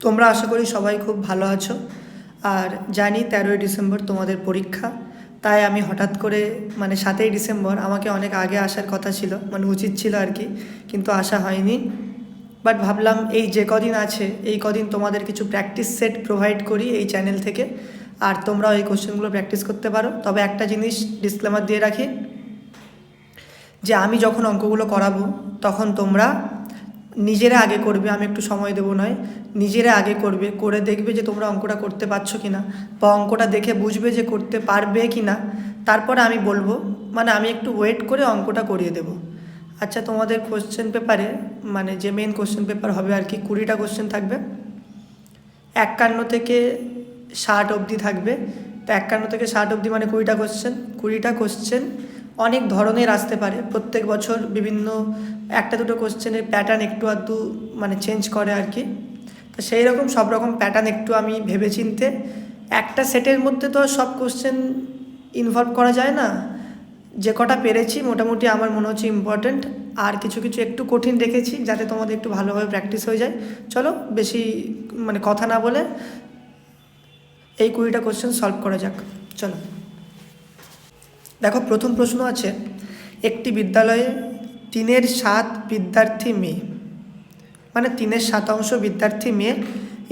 তোমরা আশা করি সবাই খুব ভালো আছো। আর জানি 13ই ডিসেম্বর তোমাদের পরীক্ষা, তাই আমি হঠাৎ করে 7ই ডিসেম্বর আমাকে অনেক আগে আসার কথা ছিল, উচিত ছিল আর কি, কিন্তু আসা হয়নি। বাট ভাবলাম এই যে কদিন আছে এই কদিন তোমাদের কিছু প্র্যাকটিস সেট প্রোভাইড করি এই চ্যানেল থেকে, আর তোমরাও এই কোশ্চেনগুলো প্র্যাকটিস করতে পারো। তবে একটা জিনিস ডিসক্লেমার দিয়ে রাখি, যে আমি যখন অঙ্কগুলো করাবো তখন তোমরা নিজেরা আগে করবে, আমি একটু সময় দেবো নয়, নিজেরা আগে করবে, করে দেখবে যে তোমরা অঙ্কটা করতে পারছো কি না, বা অঙ্কটা দেখে বুঝবে যে করতে পারবে কি না। তারপরে আমি বলবো, আমি একটু ওয়েট করে অঙ্কটা করিয়ে দেবো। আচ্ছা, তোমাদের কোশ্চেন পেপারে যে মেন কোশ্চেন পেপার হবে আর কি, 20টা কোশ্চেন থাকবে, 51 থেকে 60 অবধি থাকবে। তো 51 থেকে 60 অবধি 20টা কোশ্চেন। 20টা কোশ্চেন অনেক ধরনের আসতে পারে, প্রত্যেক বছর বিভিন্ন একটা দুটো কোশ্চেনের প্যাটার্ন একটু আধটু চেঞ্জ করে আর কি। তো সেই রকম সব রকম প্যাটার্ন একটু আমি ভেবেচিন্তে, একটা সেটের মধ্যে তো সব কোশ্চেন ইনভলভ করা যায় না, যে কটা পেরেছি মোটামুটি আমার মনে হচ্ছে ইম্পর্ট্যান্ট, আর কিছু কিছু একটু কঠিন রেখেছি যাতে তোমাদের একটু ভালোভাবে প্র্যাকটিস হয়ে যায়। চলো বেশি কথা না বলে এই 20টা কোশ্চেন সলভ করা যাক। চলো দেখো, প্রথম প্রশ্ন আছে, একটি বিদ্যালয়ে 3/7 বিদ্যার্থী মেয়ে, 3/7 বিদ্যার্থী মেয়ে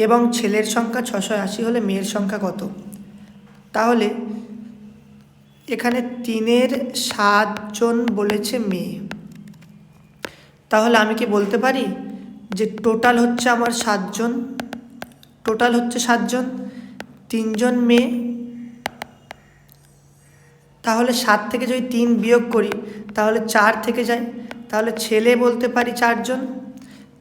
এবং ছেলের সংখ্যা 680 হলে মেয়ের সংখ্যা কত? তাহলে এখানে 3/7 জন বলেছে মেয়ে, তাহলে আমি কি বলতে পারি যে টোটাল হচ্ছে আমার 7 জন, টোটাল হচ্ছে 7 জন, 3 জন মেয়ে, তাহলে 7 থেকে যদি 3 বিয়োগ করি তাহলে 4 থেকে যায়, তাহলে ছেলে বলতে পারি 4 জন,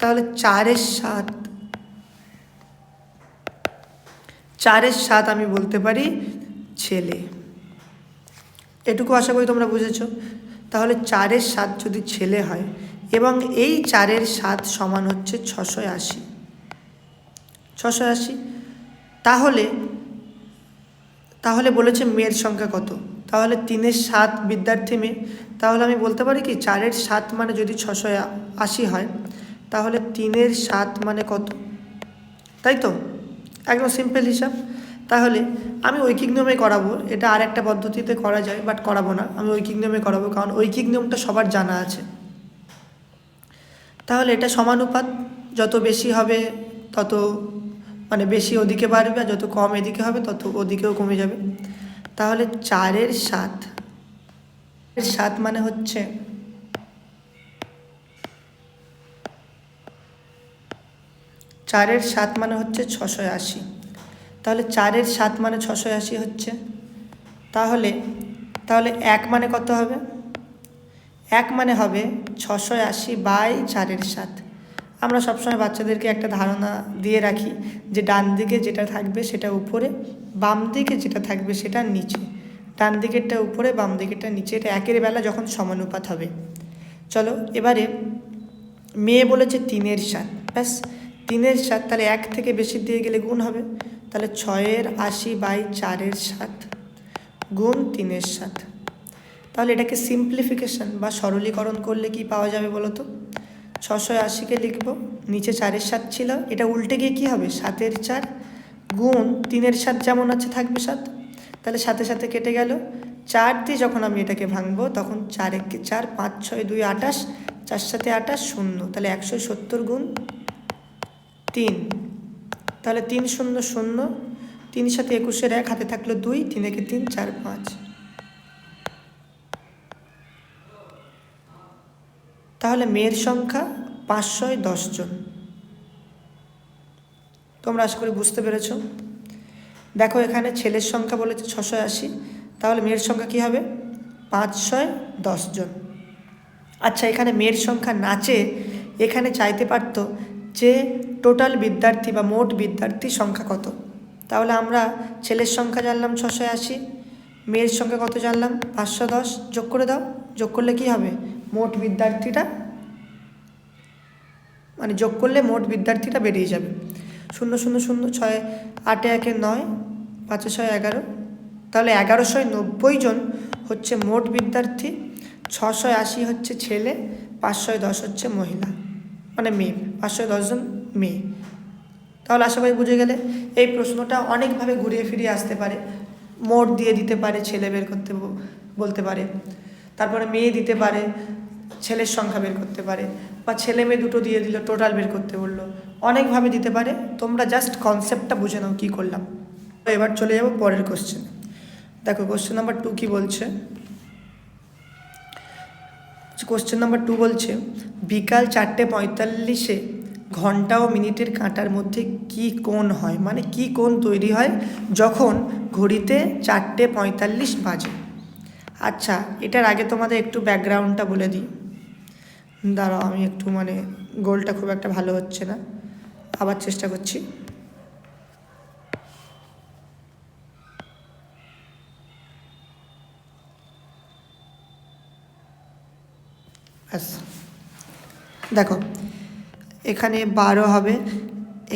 তাহলে 4/7 আমি বলতে পারি ছেলে। এটুকু আশা করি তোমরা বুঝেছ। তাহলে 4/7 যদি ছেলে হয় এবং এই 4/7 সমান হচ্ছে 680, তাহলে বলেছে মেয়ের সংখ্যা কত? তাহলে 3/7 বিদ্যার্থী মেয়ে, তাহলে আমি বলতে পারি কি 4/7 যদি 680 হয়, তাহলে 3/7 কত, তাই তো? একদম সিম্পল হিসাব। তাহলে আমি ঐকিক নিয়মে করাবো, এটা আর একটা পদ্ধতিতে করা যায় বাট করাবো না, আমি ঐকিক নিয়মে করাবো, কারণ ঐকিক নিয়মটা সবার জানা আছে। তাহলে এটা সমানুপাত, যত বেশি হবে তত বেশি ওদিকে বাড়বে, আর যত কম এদিকে হবে তত ওদিকেও কমে যাবে। তাহলে 4/7 হচ্ছে 4/7 হচ্ছে 680, তাহলে 4/7 680 হচ্ছে, তাহলে 1 কত হবে? 1 হবে 680/4/7। আমরা সবসময় বাচ্চাদেরকে একটা ধারণা দিয়ে রাখি যে ডান দিকে যেটা থাকবে সেটা উপরে, বাম দিকে যেটা থাকবে সেটা নিচে, ডান দিকেরটা উপরে বাম দিকেরটা নিচে, এটা একের বেলা যখন সমানুপাত হবে। চলো এবারে মেয়ে বলেছে 3/7, ব্যাস 3/7, তাহলে 1 থেকে বেশি দিয়ে গেলে গুণ হবে, তাহলে 680/4/7 গুণ 3/7। তাহলে এটাকে সিম্পলিফিকেশন বা সরলীকরণ করলে কি পাওয়া যাবে বলো তো? 680কে লিখব, নিচে 4/7 ছিল, এটা উল্টে গিয়ে কী হবে 7/4 গুণ 3/7, যেমন আছে থাকবে 7, তাহলে সাথে সাথে কেটে গেল। 4 দিয়ে যখন আমি এটাকে ভাঙবো তখন 4 একে 4, 5 6 2 28, 4 7 28 0, তাহলে 170 গুণ 3, তাহলে 3 0 0, 3 সাথে 21-এর 1, হাতে থাকলো 2, 3 একে 3, 4 5। তাহলে মেয়ের সংখ্যা 510 জন। তোমরা আশা করি বুঝতে পেরেছ। দেখো এখানে ছেলের সংখ্যা বলেছে 680, তাহলে মেয়ের সংখ্যা কী হবে? 510 জন। আচ্ছা, এখানে মেয়ের সংখ্যা না চেয়ে এখানে চাইতে পারতো যে টোটাল বিদ্যার্থী বা মোট বিদ্যার্থী সংখ্যা কত। তাহলে আমরা ছেলের সংখ্যা জানলাম 680, মেয়ের সংখ্যা কত জানলাম 510, যোগ করে দাও, যোগ করলে কি হবে? মোট বিদ্যার্থীটা যোগ করলে মোট বিদ্যার্থীটা বেরিয়ে যাবে। 0 0 0, 6 8 1 9, 5 6 11, তাহলে 1190 জন হচ্ছে মোট বিদ্যার্থী, 680 হচ্ছে ছেলে, 510 হচ্ছে মহিলা, মেয়ে, 510 জন মেয়ে। তাহলে আশা করি বুঝে গেলে। এই প্রশ্নটা অনেকভাবে ঘুরিয়ে ফিরিয়ে আসতে পারে। মোট দিয়ে দিতে পারে, ছেলে বের করতে বলতে পারে, তারপরে মেয়ে দিতে পারে, ছেলের সংখ্যা বের করতে পারে, বা ছেলে মেয়ে দুটো দিয়ে দিল, টোটাল বের করতে বললো। অনেকভাবে দিতে পারে, তোমরা জাস্ট কনসেপ্টটা বুঝে নাও কী করলাম। এবার চলে যাবো পরের কোশ্চেন। দেখো কোশ্চেন নাম্বার 2 কী বলছে। কোশ্চেন নাম্বার 2 বলছে বিকাল 4:45 ঘন্টা ও মিনিটের কাঁটার মধ্যে কি কোণ হয়, মানে কি কোণ তৈরি হয় যখন ঘড়িতে 4:45 বাজে। আচ্ছা, এটার আগে তোমাদের একটু ব্যাকগ্রাউন্ডটা বলে দিই। দাঁড়াও, আমি একটু গোলটা খুব একটা ভালো হচ্ছে না, আবার চেষ্টা করছি। ব্যাস, দেখো এখানে 12 হবে,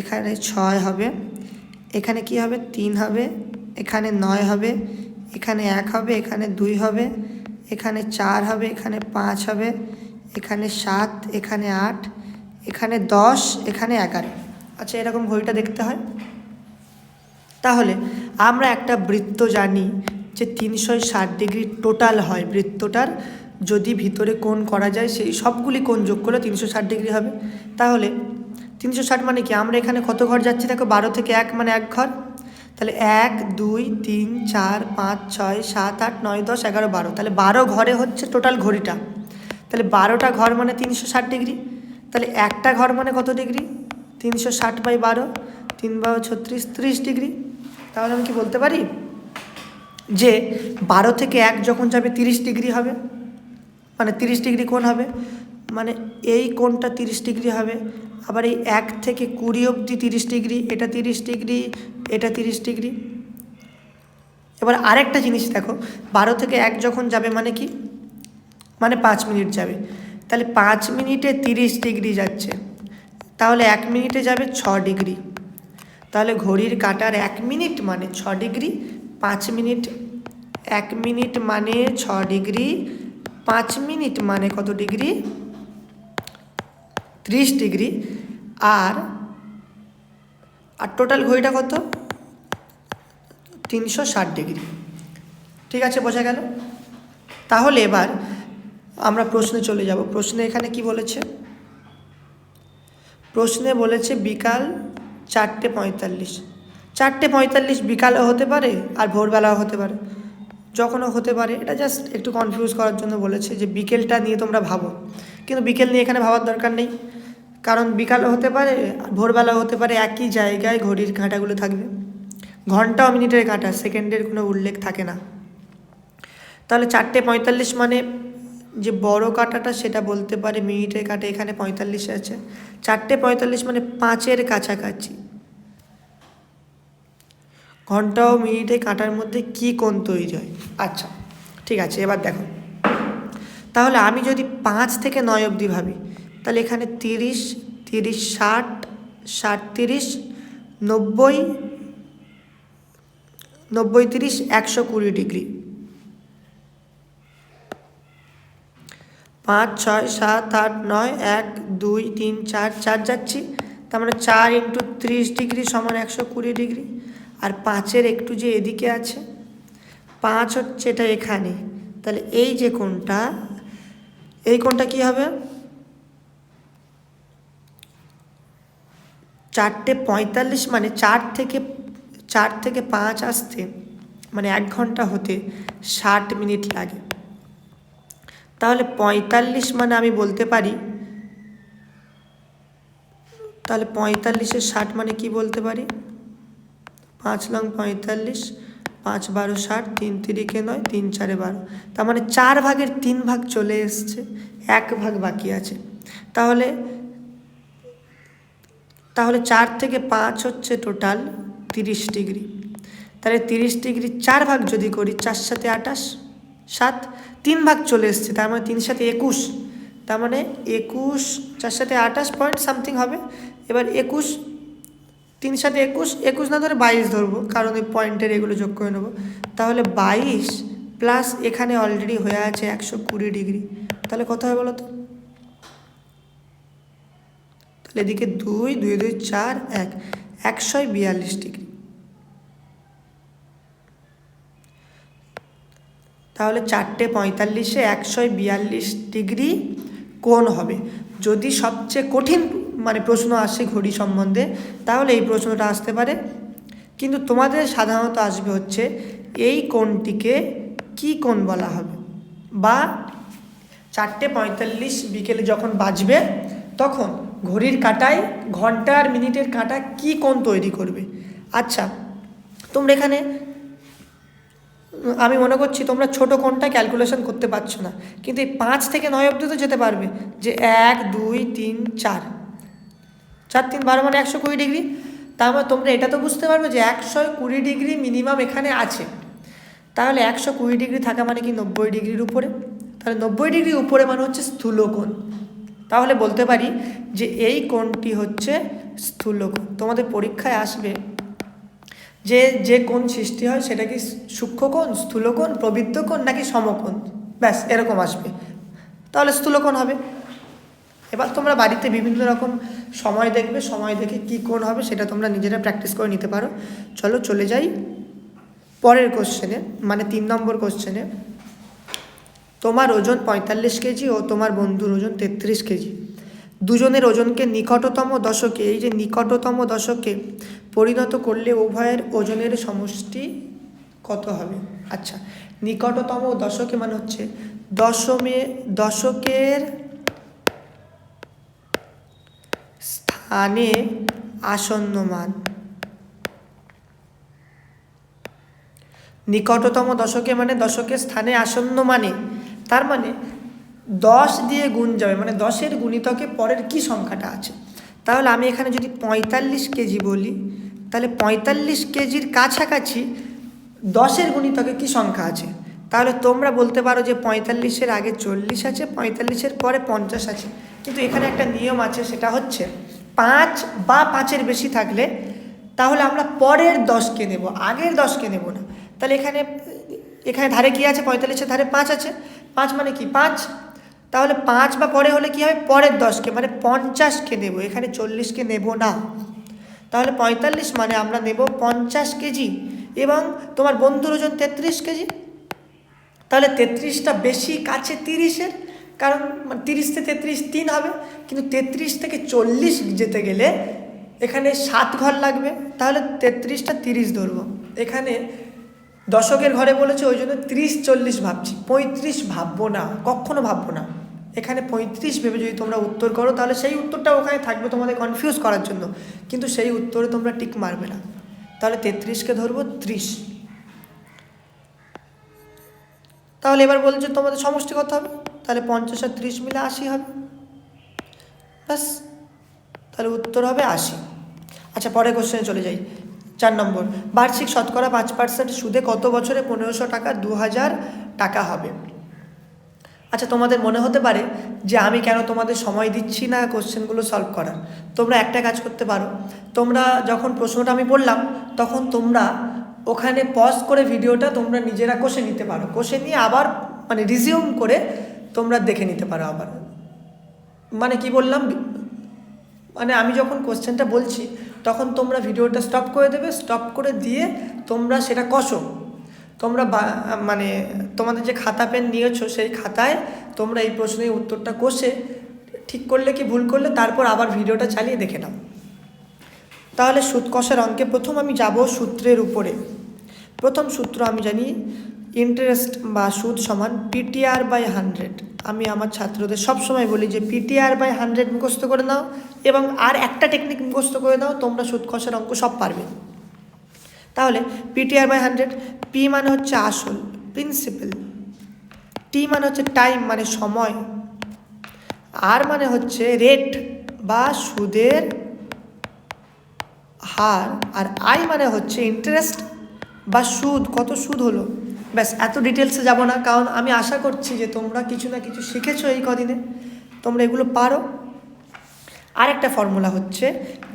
এখানে 6 হবে, এখানে কি হবে 3 হবে, এখানে 9 হবে, এখানে 1 হবে, এখানে 2 হবে, এখানে 4 হবে, এখানে 5 হবে, এখানে 7, এখানে 8, এখানে 10, এখানে 11। আচ্ছা, এরকম ঘড়িটা দেখতে হয়। তাহলে আমরা একটা বৃত্ত জানি যে 360 ডিগ্রি টোটাল হয় বৃত্তটার, যদি ভিতরে কোণ করা যায় সেই সবগুলি কোণ যোগ করলে 360 ডিগ্রি হবে। তাহলে 360 মানে কি, আমরা এখানে কত ঘর যাচ্ছি দেখো, 12 থেকে 1 মানে 1 ঘর। তাহলে 1 2 3 4 5 6 7 8 9 10 11 12, তাহলে 12 ঘরে হচ্ছে টোটাল ঘড়িটা। তাহলে 12টা ঘর মানে 360 ডিগ্রি। তাহলে একটা ঘর মানে কত ডিগ্রি, 360/12, 3 × 36, 30 ডিগ্রি। তাহলে আমি কি বলতে পারি যে 12 থেকে 1 যখন যাবে 30 ডিগ্রি হবে, মানে 30 ডিগ্রি কোণ হবে, মানে এই কোণটা 30 ডিগ্রি হবে। আবার এই 1 থেকে 20 অবধি 30 ডিগ্রি, এটা 30 ডিগ্রি, এটা 30 ডিগ্রি। এবার আরেকটা জিনিস দেখো, 12 থেকে 1 যখন যাবে মানে কি, মানে 5 মিনিট যাবে। তাহলে 5 মিনিটে 30 ডিগ্রি যাচ্ছে, তাহলে 1 মিনিটে যাবে 6 ডিগ্রি। তাহলে ঘড়ির কাঁটার 1 মিনিট মানে 6 ডিগ্রি, 5 মিনিট, 1 মিনিট মানে 6 ডিগ্রি, 5 মিনিট মানে কত ডিগ্রি, 30 ডিগ্রি। আর টোটাল ঘড়িটা কত, 360 ডিগ্রি। ঠিক আছে, বোঝা গেল। তাহলে এবার আমরা প্রশ্নে চলে যাব। প্রশ্নে এখানে কি বলেছে, প্রশ্নে বলেছে বিকাল 4:45। 4:45 বিকালও হতে পারে আর ভোরবেলাও হতে পারে, যখনও হতে পারে। এটা জাস্ট একটু কনফিউজ করার জন্য বলেছে যে বিকেলটা নিয়ে তোমরা ভাবো, কিন্তু বিকেল নিয়ে এখানে ভাবার দরকার নেই, কারণ বিকালও হতে পারে আর ভোরবেলাও হতে পারে, একই জায়গায় ঘড়ির কাঁটাগুলো থাকবে। ঘন্টা ও মিনিটের কাঁটা, সেকেন্ডের কোনো উল্লেখ থাকে না। তাহলে 4:45 মানে যে বড় কাঁটাটা সেটা বলতে পারে মিনিটের কাঁটা, এখানে 45 আছে। 4:45 মানে 5-এর কাছাকাছি। ঘন্টা ও মিনিটে কাঁটার মধ্যে কি কোণ তৈরি হয়। আচ্ছা ঠিক আছে, এবার দেখো, তাহলে আমি যদি 5 থেকে 9 অবধি ভাবি, তাহলে এখানে 30, 30 60, 60 30, 90, 90 30, 120 ডিগ্রি। 5 6 7 8 9, 1 2 3 4, 4 যাচ্ছি, তার মানে 4 × 30 ডিগ্রি সমান 120 ডিগ্রি। আর 5-এর একটু যে এদিকে আছে, 5 হচ্ছে এটা এখানে, তাহলে এই যে কোণটা, এই কোণটা কি হবে, 4:45 মানে 4 থেকে 5 আসতে, মানে 1 ঘন্টা হতে 60 মিনিট লাগে। তাহলে 45 মানে আমি বলতে পারি, তাহলে 45-এর 60 মানে কি বলতে পারি, 5 লং 45, 5 12 60, 3 3 9, 3 4 12, তার মানে 4 ভাগের 3 ভাগ চলে এসছে, 1 ভাগ বাকি আছে। তাহলে 4 থেকে 5 হচ্ছে টোটাল 30 ডিগ্রি। তাহলে 30 ডিগ্রি 4 ভাগ যদি করি, 4 7 28, 7, 3 ভাগ চলে এসছে, তার মানে 3 7 21, তার মানে 21, 4 7 28 পয়েন্ট সামথিং হবে। এবার 21, 3 7 21, 21 না ধরে 22 ধরবো, কারণ এই পয়েন্টের এগুলো যোগ করে নেবো। তাহলে 22 প্লাস এখানে অলরেডি হয়ে আছে 120 ডিগ্রি, তাহলে কত হয় বলো তো, তাহলে এদিকে 2 2 2 4 1, 142 ডিগ্রি। তাহলে 4:45 142 ডিগ্রি কোণ হবে। যদি সবচেয়ে কঠিন মানে প্রশ্ন আসে ঘড়ি সম্বন্ধে তাহলে এই প্রশ্নটা আসতে পারে, কিন্তু তোমাদের সাধারণত আসবে হচ্ছে এই কোণটিকে কি কোণ বলা হবে, বা 4:45 বিকেলে যখন বাজবে তখন ঘড়ির কাঁটায় ঘন্টা আর মিনিটের কাঁটা কি কোণ তৈরি করবে। আচ্ছা, তোমরা এখানে আমি মনে করছি তোমরা ছোটো কোণটা ক্যালকুলেশন করতে পারছো না, কিন্তু এই 5 থেকে 9 অবধি তো যেতে পারবে, যে 1 2 3 4 4 3 12 মানে 120 ডিগ্রি। তার মানে তোমরা এটা তো বুঝতে পারবে যে 120 ডিগ্রি মিনিমাম এখানে আছে। তাহলে 120 ডিগ্রি থাকা মানে কি 90 ডিগ্রির উপরে, তাহলে 90 ডিগ্রি উপরে মানে হচ্ছে স্থূলকোণ। তাহলে বলতে পারি যে এই কোণটি হচ্ছে স্থূলকোণ। তোমাদের পরীক্ষায় আসবে যে কোণ সৃষ্টি হয় সেটা কি সূক্ষ্মকোণ, স্থূলকোণ, প্রবৃত্তকোণ নাকি সমকোণ, ব্যাস এরকম আসবে, তাহলে স্থূলকোণ হবে। এবার তোমরা বাড়িতে বিভিন্ন রকম সময় দেখবে, সময় দেখে কী কোণ হবে সেটা তোমরা নিজেরা প্র্যাকটিস করে নিতে পারো। চলো চলে যাই পরের কোশ্চেনে, মানে 3 নম্বর কোশ্চেনে। তোমার ওজন 45 কেজি ও তোমার বন্ধুর ওজন 33 কেজি। দুজনের ওজনকে নিকটতম দশকে, এই যে নিকটতম দশকে পরিণত করলে উভয়ের ওজনের সমষ্টি কত হবে। আচ্ছা, নিকটতম দশকে মানে হচ্ছে দশকের স্থানে আসন্ন মান। নিকটতম দশকে মানে দশকের স্থানে আসন্ন মানে, তার মানে 10 দিয়ে গুণ যাবে, মানে 10-এর গুণিতকে পরের কি সংখ্যাটা আছে। তাহলে আমি এখানে যদি 45 কেজি বলি, তাহলে 45 কেজির কাছাকাছি 10-এর গুণিতকে কি সংখ্যা আছে। তাহলে তোমরা বলতে পারো যে 45-এর আগে 40 আছে, 45-এর পরে 50 আছে, কিন্তু এখানে একটা নিয়ম আছে, সেটা হচ্ছে 5 বা 5-এর বেশি থাকলে তাহলে আমরা পরের 10কে নেব, আগের 10কে নেব না। তাহলে এখানে ধারে কি আছে, 45-এর ধারে 5 আছে, 5 মানে কি 5, তাহলে 5 বা পরে হলে কি হবে, পরের 10কে মানে 50কে নেব, এখানে 40কে নেব না। তাহলে 45 মানে আমরা নেব 50 কেজি, এবং তোমার বন্ধুর ওজন 33 কেজি। তাহলে 33টা বেশি কাছে 30-এর, কারণ 30 থেকে 33 3 হবে, কিন্তু 33 থেকে 40 যেতে গেলে এখানে 7 ঘর লাগবে, তাহলে 33টা 30 ধরবো। এখানে দশকের ঘরে বলেছে ওই জন্য 30 40 ভাবছি, 35 ভাববো না, কখনো ভাববো না। এখানে 35 ভেবে যদি তোমরা উত্তর করো তাহলে সেই উত্তরটা ওখানে থাকবে তোমাদের কনফিউজ করার জন্য, কিন্তু সেই উত্তরে তোমরা টিক মারবে না। তাহলে 33কে ধরবো 30। তাহলে এবার বলছে তোমাদের সমষ্টি কত হবে, তাহলে 50 আর 30 মিলে 80 হবে, ব্যাস, তাহলে উত্তর হবে 80। আচ্ছা, পরের কোশ্চেনে চলে যাই। 4 নম্বর, বার্ষিক শতকরা 5% সুদে কত বছরে 1500 টাকা 2000 টাকা হবে। আচ্ছা, তোমাদের মনে হতে পারে যে আমি কেন তোমাদের সময় দিচ্ছি না কোশ্চেনগুলো সলভ করার। তোমরা একটা কাজ করতে পারো, তোমরা যখন প্রশ্নটা আমি বললাম তখন তোমরা ওখানে পজ করে ভিডিওটা তোমরা নিজেরা কষে নিতে পারো, কষে নিয়ে আবার মানে রিজিউম করে তোমরা দেখে নিতে পারো আবার। মানে কি বললাম, মানে আমি যখন কোশ্চেনটা বলছি তখন তোমরা ভিডিওটা স্টপ করে দেবে, স্টপ করে দিয়ে তোমরা সেটা কষো। তোমরা মানে তোমাদের যে খাতা পেন নিয়েছো সেই খাতায় তোমরা এই প্রশ্নের উত্তরটা কষে ঠিক করলে কি ভুল করলে তারপর আবার ভিডিওটা চালিয়ে দেখে নাও। তাহলে সুদ কষার অঙ্কে প্রথম আমি যাব সূত্রের উপরে। প্রথম সূত্র আমি জানি ইন্টারেস্ট বা সুদ সমান PTR/100। আমি আমার ছাত্রদের সবসময় বলি যে PTR/100 মুখস্থ করে নাও, এবং আর একটা টেকনিক মুখস্থ করে নাও, তোমরা সুদ কষার অঙ্ক সব পারবে। তাহলে PTR/100, পি মানে হচ্ছে আসল, প্রিন্সিপাল, টি মানে হচ্ছে টাইম মানে সময়, আর মানে হচ্ছে রেট বা সুদের হার, আর আই মানে হচ্ছে ইন্টারেস্ট বা সুদ, কত সুদ হলো। ব্যাস, এত ডিটেলসে যাব না, কারণ আমি আশা করছি যে তোমরা কিছু না কিছু শিখেছো এই কদিনে, তোমরা এগুলো পারো। আরেকটা ফর্মুলা হচ্ছে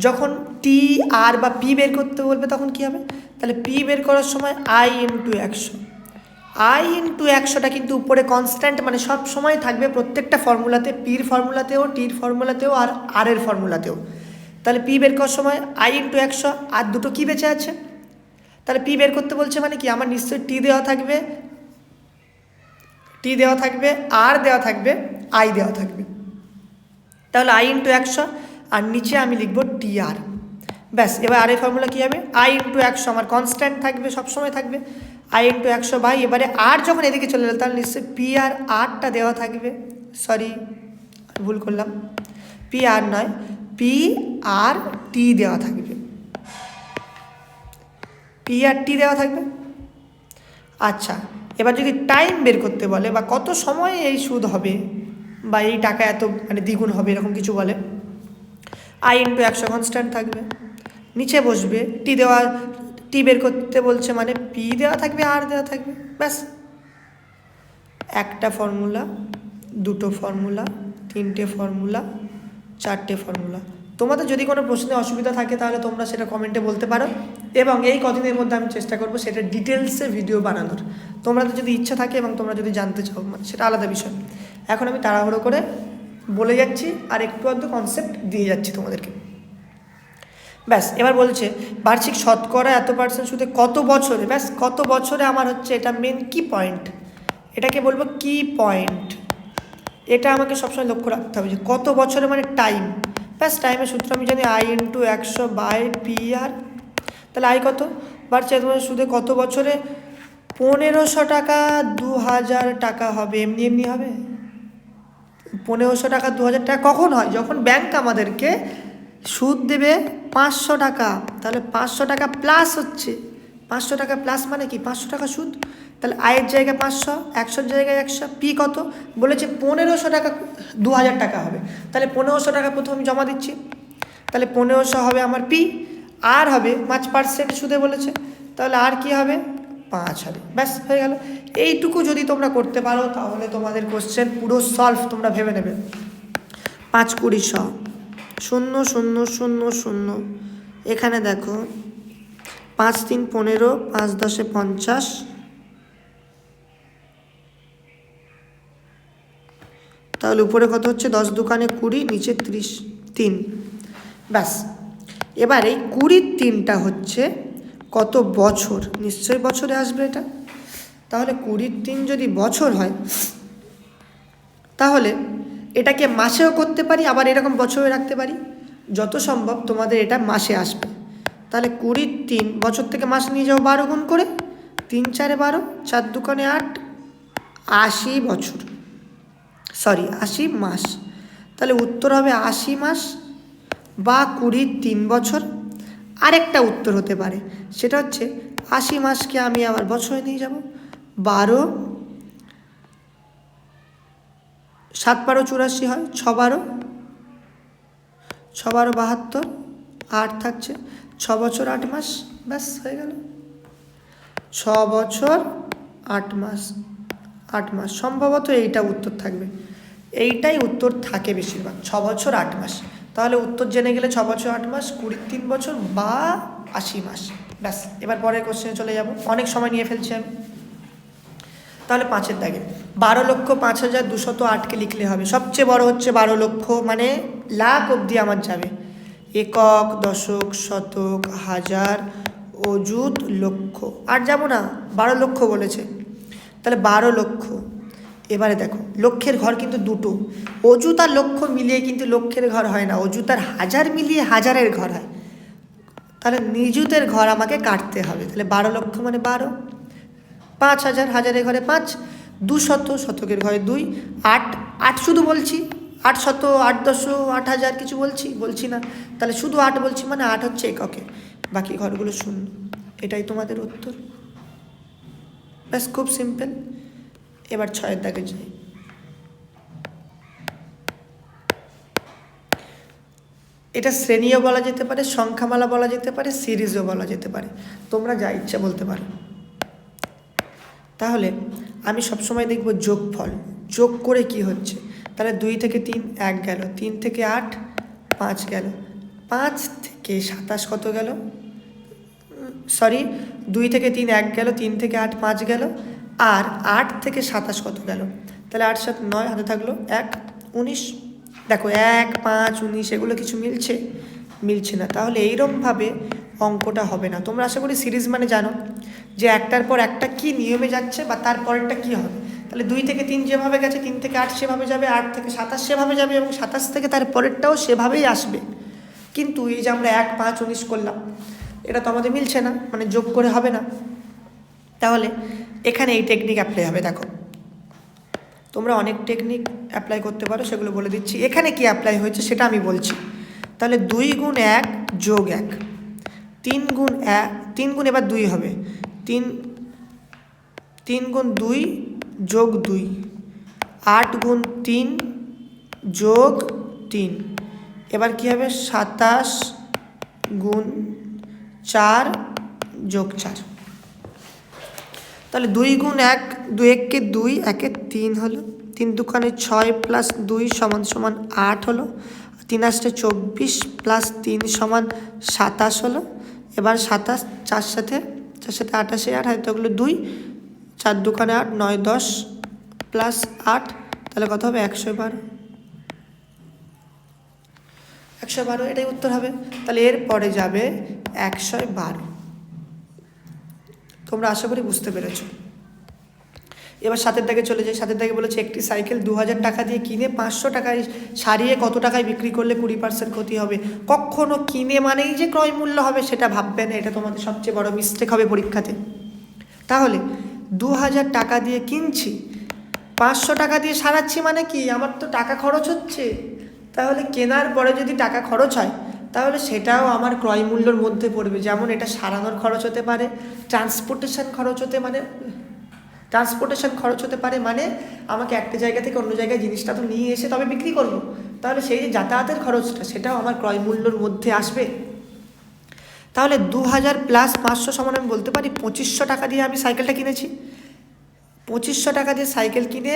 যখন টি আর বা পি বের করতে বলবে তখন কি হবে, তাহলে পি বের করার সময় আই ইন্টু 100। আই ইন্টু 100টা কিন্তু উপরে কনস্ট্যান্ট, মানে সব সময় থাকবে প্রত্যেকটা ফর্মুলাতে, পির ফর্মুলাতেও, টির ফর্মুলাতেও, আর এর ফর্মুলাতেও। তাহলে পি বের করার সময় আই ইন্টু 100, আর দুটো কি বেঁচে আছে, তাহলে পি বের করতে বলছে মানে কি আমার নিশ্চয়ই টি দেওয়া থাকবে, আর দেওয়া থাকবে, আই দেওয়া থাকবে। তাহলে আই ইন্টু 100 আর নিচে আমি লিখবো টি আর। ব্যাস, এবার আর এই ফর্মুলা কী হবে, আই ইন্টু 100 আমার কনস্ট্যান্ট থাকবে, সবসময় থাকবে, আই ইন্টু 100 বাই, এবারে আর যখন এদিকে চলে গেল তাহলে নিশ্চয়ই পি আর আরটা দেওয়া থাকবে, সরি ভুল করলাম, পি আর নয়, পি আর টি দেওয়া থাকবে, পি আর টি দেওয়া থাকবে। আচ্ছা, এবার যদি টাইম বের করতে বলে বা কত সময় এই সুদ হবে বা এই টাকা এত মানে দ্বিগুণ হবে এরকম কিছু বলে, আই ইন্টু 100 কনস্ট্যান্ট থাকবে, নিচে বসবে টি বের করতে বলছে মানে পি দেওয়া থাকবে, আর দেওয়া থাকবে, ব্যাস। একটা ফর্মুলা, দুটো ফর্মুলা, তিনটে ফর্মুলা, চারটে ফর্মুলা। তোমাদের যদি কোনো প্রশ্নে অসুবিধা থাকে তাহলে তোমরা সেটা কমেন্টে বলতে পারো, এবং এই কদিনের মধ্যে আমি চেষ্টা করবো সেটা ডিটেলসে ভিডিও বানানোর। তোমাদের যদি ইচ্ছা থাকে এবং তোমরা যদি জানতে চাও মানে সেটা আলাদা বিষয়। এখন আমি তাড়াহুড়ো করে বলে যাচ্ছি আর একটু আধটু কনসেপ্ট দিয়ে যাচ্ছি তোমাদেরকে। ব্যাস, এবার বলছে বার্ষিক শতকরা এত % সুদে কত বছরে, ব্যাস কত বছরে আমার হচ্ছে এটা মেন কি পয়েন্ট, এটাকে বলবো কি পয়েন্ট, এটা আমাকে সবসময় লক্ষ্য রাখতে হবে যে কত বছরে মানে টাইম। ব্যাস, টাইমের সূত্র আমি জানি I into 100 by P R. তাহলে আই কত বাড়ছে তোমার সুদে কত বছরে, 1500 টাকা 2000 টাকা হবে, এমনি হবে। 1500 টাকা 2000 টাকা কখন হয়, যখন ব্যাংক আমাদেরকে সুদ দেবে 500 টাকা, তাহলে 500 টাকা প্লাস হচ্ছে, 500 টাকা প্লাস মানে কি 500 টাকা সুদ, তাহলে আয়ের জায়গায় 500, 100 জায়গায় 100, পি কত বলেছে 1500 টাকা 2000 টাকা হবে, তাহলে 1500 টাকা প্রথমে আমি জমা দিচ্ছি, তাহলে 1500 হবে আমার পি, আর হবে 5% সুদে বলেছে, তাহলে আর কি হবে 5 হবে, ব্যাস হয়ে গেল। এইটুকু যদি তোমরা করতে পারো তাহলে তোমাদের কোশ্চেন পুরো সলভ, তোমরা ভেবে নেবে। 5 20 0 0 0 0, এখানে দেখো 5 3 15, 5 10 50, তাহলে উপরে কত হচ্ছে 10 দুকানে 20, নিচে 30 3, ব্যাস। এবার এই 20-3টা হচ্ছে কত বছর, নিশ্চয়ই বছরে আসবে এটা, তাহলে 20-3 যদি বছর হয় তাহলে এটাকে মাসেও করতে পারি, আবার এরকম বছরে রাখতে পারি, যত সম্ভব তোমাদের এটা মাসে আসবে। তাহলে 20-3 বছর থেকে মাস নিয়ে যাও 12 গুণ করে, 3 4 12, 4 দুকানে 8, 80 বছর, সরি 80 মাস, তাহলে উত্তর হবে 80 মাস বা 20-3 বছর। আরেকটা উত্তর হতে পারে, সেটা হচ্ছে 80 মাসকে আমি আবার বছরে নিয়ে যাব, 12 7 12 84 হয়, 6 12 72, 8 থাকছে, 6 বছর 8 মাস, ব্যাস হয়ে গেল। 6 বছর 8 মাস, 8 মাস সম্ভবত এইটা উত্তর থাকবে, এইটাই উত্তর থাকে বেশিরভাগ, 6 বছর 8 মাস। তাহলে উত্তর জেনে গেলে 6 বছর 8 মাস, 20-3 বছর বা 80 মাস, ব্যাস। এবার পরের কোশ্চেনে চলে যাব, অনেক সময় নিয়ে ফেলছি আমি। তাহলে 5-এর দাগে 12,05,208কে লিখলে হবে, সবচেয়ে বড় হচ্ছে 12 লক্ষ, মানে লাখ অবধি আমার যাবে, একক দশক শতক হাজার অযুত লক্ষ, আর যাব না, 12 লক্ষ বলেছে, তাহলে 12 লক্ষ। এবারে দেখো লক্ষের ঘর কিন্তু দুটো, অযুত আর লক্ষ মিলিয়ে কিন্তু লক্ষের ঘর হয় না, অযুত আর হাজার মিলিয়ে হাজারের ঘর হয়, তাহলে নিযুতের ঘর আমাকে কাটতে হবে, তাহলে 12 লক্ষ মানে 12, 5,000 হাজারের ঘরে 5, 200 শতকের ঘরে 2, 8 শুধু বলছি, 800 810 8,000 কিছু বলছি না, তাহলে শুধু 8 বলছি মানে 8 হচ্ছে এককে, বাকি ঘরগুলো শূন্য, এটাই তোমাদের উত্তর, ব্যাস খুব সিম্পল। এবার 6-এর দাগে যাই, এটা শ্রেণীও বলা যেতে পারে, সংখ্যামালা বলা যেতে পারে, সিরিজও বলা যেতে পারে, তোমরা যা ইচ্ছা বলতে পারো। তাহলে আমি সবসময় দেখব যোগফল, যোগ করে কি হচ্ছে, তাহলে 2 থেকে 3 1 গেল, 3 থেকে 8 5 গেল, 5 থেকে 27 কত গেল, সরি 2 থেকে 3 1 গেল, 3 থেকে 8 5 গেল, আর 8 থেকে 27 কত গেল, তাহলে 8 7 9, হাতে থাকলো 1 19, দেখো 1 5 19 এগুলো কিছু মিলছে, মিলছে না। তাহলে এইরকমভাবে অঙ্কটা হবে না। তোমরা আশা করি সিরিজ মানে জানো যে একটার পর একটা কি নিয়মে যাচ্ছে বা তার পরেরটা কী হবে। তাহলে 2 থেকে 3 যেভাবে গেছে, 3 থেকে 8 সেভাবে যাবে, 8 থেকে 27 সেভাবে যাবে, এবং 27 থেকে তার পরেরটাও সেভাবেই আসবে। কিন্তু এই যে আমরা 1, 5, 19 করলাম, এটা তো আমাদের মিলছে না, মানে যোগ করে হবে না। তাহলে এখানে এই টেকনিক অ্যাপ্লাই হবে। দেখো, তোমরা অনেক টেকনিক অ্যাপ্লাই করতে পারো, সেগুলো বলে দিচ্ছি। এখানে কি অ্যাপ্লাই হয়েছে সেটা আমি বলছি। তাহলে 2 গুণ 1 যোগ 1, 3 গুণ 1, 3 গুণ এবার 2 হবে, 3 গুণ 2 যোগ 2, 8 গুণ 3 যোগ 3, এবার কী হবে 27 গুণ 4 যোগ 4। তাহলে 2 গুণ 1, 2 একে 2, 1 3 হলো, 3 দুখানে 6 প্লাস 2 সমান সমান 8 হলো, 3 আসতে 24 প্লাস 3 সমান 27 হলো। এবার 27 4 সাথে 88, 8 হয়তো ওগুলো 2, 4 দুখানে 8, 9 10 প্লাস 8, তাহলে কত হবে 112। 112 এটাই উত্তর হবে। তাহলে এরপরে যাবে 112। তোমরা আশা করি বুঝতে পেরেছো। এবার 7-এর দাগে চলে যাই। 7-এর দাগে বলেছে একটি সাইকেল 2000 টাকা দিয়ে কিনে 500 টাকায় সারিয়ে কত টাকায় বিক্রি করলে 20% ক্ষতি হবে। কখনো কিনে মানেই যে ক্রয় মূল্য হবে সেটা ভাববে না, এটা তোমাদের সবচেয়ে বড় মিস্টেক হবে পরীক্ষাতে। তাহলে 2000 টাকা দিয়ে কিনছি, 500 টাকা দিয়ে সারাচ্ছি, মানে কি আমার তো টাকা খরচ হচ্ছে। তাহলে কেনার পরে যদি টাকা খরচ হয় তাহলে সেটাও আমার ক্রয় মূল্যর মধ্যে পড়বে। যেমন এটা সারানোর খরচ হতে পারে, ট্রান্সপোর্টেশন খরচ হতে পারে, মানে আমাকে একটা জায়গা থেকে অন্য জায়গায় জিনিসটা তো নিয়ে এসে তবে বিক্রি করব। তাহলে সেই যে যাতায়াতের খরচটা সেটাও আমার ক্রয় মূল্যর মধ্যে আসবে। তাহলে 2000 প্লাস 500 সমান আমি বলতে পারি 2500 টাকা দিয়ে আমি সাইকেলটা কিনেছি। 2500 টাকা দিয়ে সাইকেল কিনে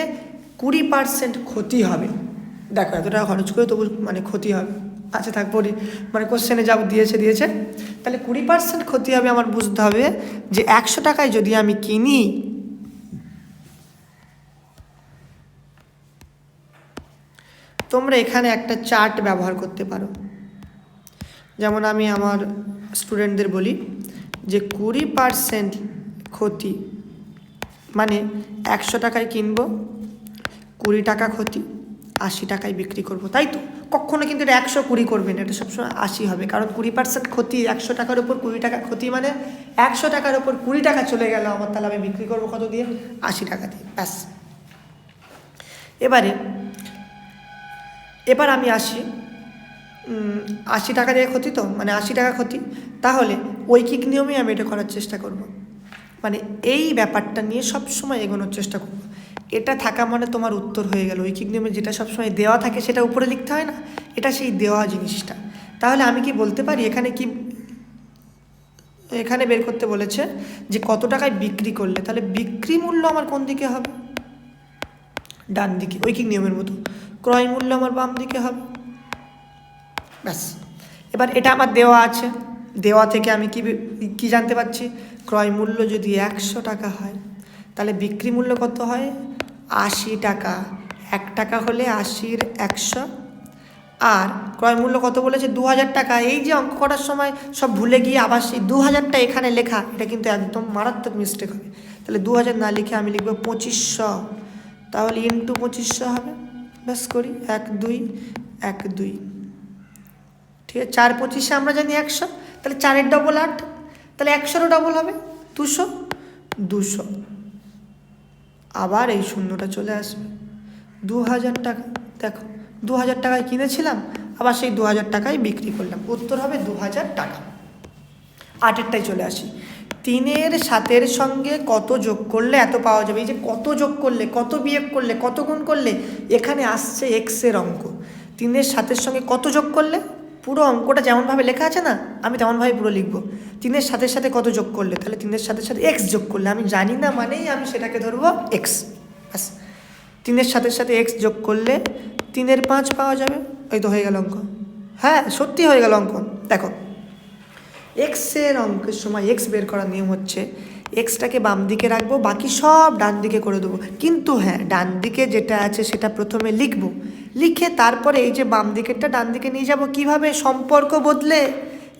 20% ক্ষতি হবে। দেখো এত টাকা খরচ করে তবু মানে ক্ষতি হবে। আচ্ছা থাক পড়ি, মানে কোশ্চেনে যা দিয়েছে। তাহলে 20% ক্ষতি হবে। আমার বুঝতে হবে যে 100 টাকায় যদি আমি কিনি, তোমরা এখানে একটা চার্ট ব্যবহার করতে পারো। যেমন আমি আমার স্টুডেন্টদের বলি যে 20% ক্ষতি মানে 100 টাকায় কিনবো, 20 টাকা ক্ষতি, 80 টাকায় বিক্রি করব, তাই তো। কখনো কিন্তু এটা 120 করবেন, এটা সবসময় 80 হবে। কারণ 20% ক্ষতি, 100 টাকার উপর 20 টাকা ক্ষতি, মানে 100 টাকার উপর 20 টাকা চলে গেল আমার, তাহলে আমি বিক্রি করবো কত দিয়ে? 80 টাকা দিয়ে, ব্যাস। এবার আমি আসি 80 টাকা দিয়ে ক্ষতি, তো মানে 80 টাকা ক্ষতি। তাহলে ঐকিক নিয়মে আমি এটা করার চেষ্টা করব, মানে এই ব্যাপারটা নিয়ে সবসময় এগোনোর চেষ্টা করব। এটা থাকা মানে তোমার উত্তর হয়ে গেল। ঐকিক নিয়মে যেটা সবসময় দেওয়া থাকে সেটা উপরে লিখতে হয় না, এটা সেই দেওয়া জিনিসটা। তাহলে আমি কি বলতে পারি এখানে বের করতে বলেছে যে কত টাকায় বিক্রি করলে, তাহলে বিক্রি মূল্য আমার কোন দিকে হবে? ডান দিকে, ঐকিক নিয়মের মতো। ক্রয় মূল্য আমার বাম দিকে হবে, ব্যাস। এবার এটা আমার দেওয়া আছে, দেওয়া থেকে আমি কি জানতে পারছি? ক্রয় মূল্য যদি 100 টাকা হয় তাহলে বিক্রি মূল্য কত হয়? 80 টাকা। 1 টাকা হলে 80-র 100, আর ক্রয় মূল্য কত বলেছে? 2000 টাকা। এই যে অঙ্ক করার সময় সব ভুলে গিয়ে আবার সেই 2000টা এখানে লেখা, এটা কিন্তু একদম মারাত্মক মিস্টেক হবে। তাহলে 2000 না লিখে আমি লিখবো 2500, তাহলে ইন্টু 2500 হবে। ব্যাস করি, 1 2 1 2, ঠিক আছে। 4 25 আমরা জানি 100, তাহলে 4-এর ডবল 8, তাহলে 100-রও ডবল হবে 200, 200। আবার এই শূন্যটা চলে আসবে। 2000 টাকা, দেখো 2000 টাকায় কিনেছিলাম, আবার সেই 2000 টাকায় বিক্রি করলাম, উত্তর হবে 2000 টাকা। 8-এরটাই চলে আসি। 3-এর 7-এর সঙ্গে কত যোগ করলে এত পাওয়া যাবে? এই যে কত যোগ করলে, কত বিয়োগ করলে, কত গুণ করলে, এখানে আসছে এক্সের অঙ্ক। 3-এর 7-এর সঙ্গে কত যোগ করলে, পুরো অঙ্কটা যেমনভাবে লেখা আছে না, আমি তেমনভাবে পুরো লিখবো। 3-এর 7-এর সাথে কত যোগ করলে, তাহলে 3-এর 7-এর সাথে এক্স যোগ করলে, আমি জানি না মানেই আমি সেটাকে ধরবো এক্স, ব্যাস। 3-এর 7-এর সাথে এক্স যোগ করলে 3-এর 5 পাওয়া যাবে, এই তো হয়ে গেল অঙ্ক। হ্যাঁ সত্যি হয়ে গেল অঙ্ক। দেখো এক্সের অঙ্কের সময় এক্স বের করার নিয়ম হচ্ছে এক্সটাকে বাম দিকে রাখবো, বাকি সব ডান দিকে করে দেবো। কিন্তু হ্যাঁ, ডান দিকে যেটা আছে সেটা প্রথমে লিখবো, লিখে তারপরে এই যে বাম দিকেরটা ডান দিকে নিয়ে যাব কিভাবে, সম্পর্ক বদলে।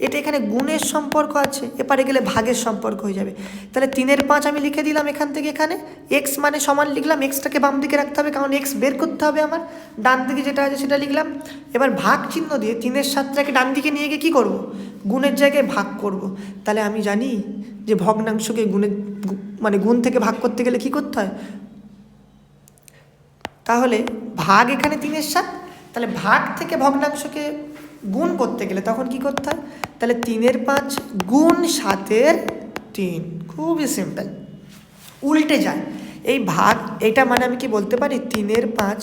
এটা এখানে গুণের সম্পর্ক আছে, এপারে গেলে ভাগের সম্পর্ক হয়ে যাবে। তাহলে 3/5 আমি লিখে দিলাম এখান থেকে এখানে, এক্স মানে সমান লিখলাম, এক্সটাকে বাম দিকে রাখতে হবে কারণ এক্স বের করতে হবে আমার, ডান দিকে যেটা আছে সেটা লিখলাম। এবার ভাগ চিহ্ন দিয়ে 3/7টাকে ডান দিকে নিয়ে গিয়ে কী করবো, গুণের জায়গায় ভাগ করব। তাহলে আমি জানি যে ভগ্নাংশকে গুণের মানে গুণ থেকে ভাগ করতে গেলে কী করতে হয়, তাহলে ভাগ এখানে 3/7, তাহলে ভাগ থেকে ভগ্নাংশকে গুণ করতে গেলে তখন কি করতে হয়, তাহলে 3/5 গুণ 7/3, খুবই সিম্পল, উল্টে যায় এই ভাগ। এটা মানে আমি কি বলতে পারি 3/5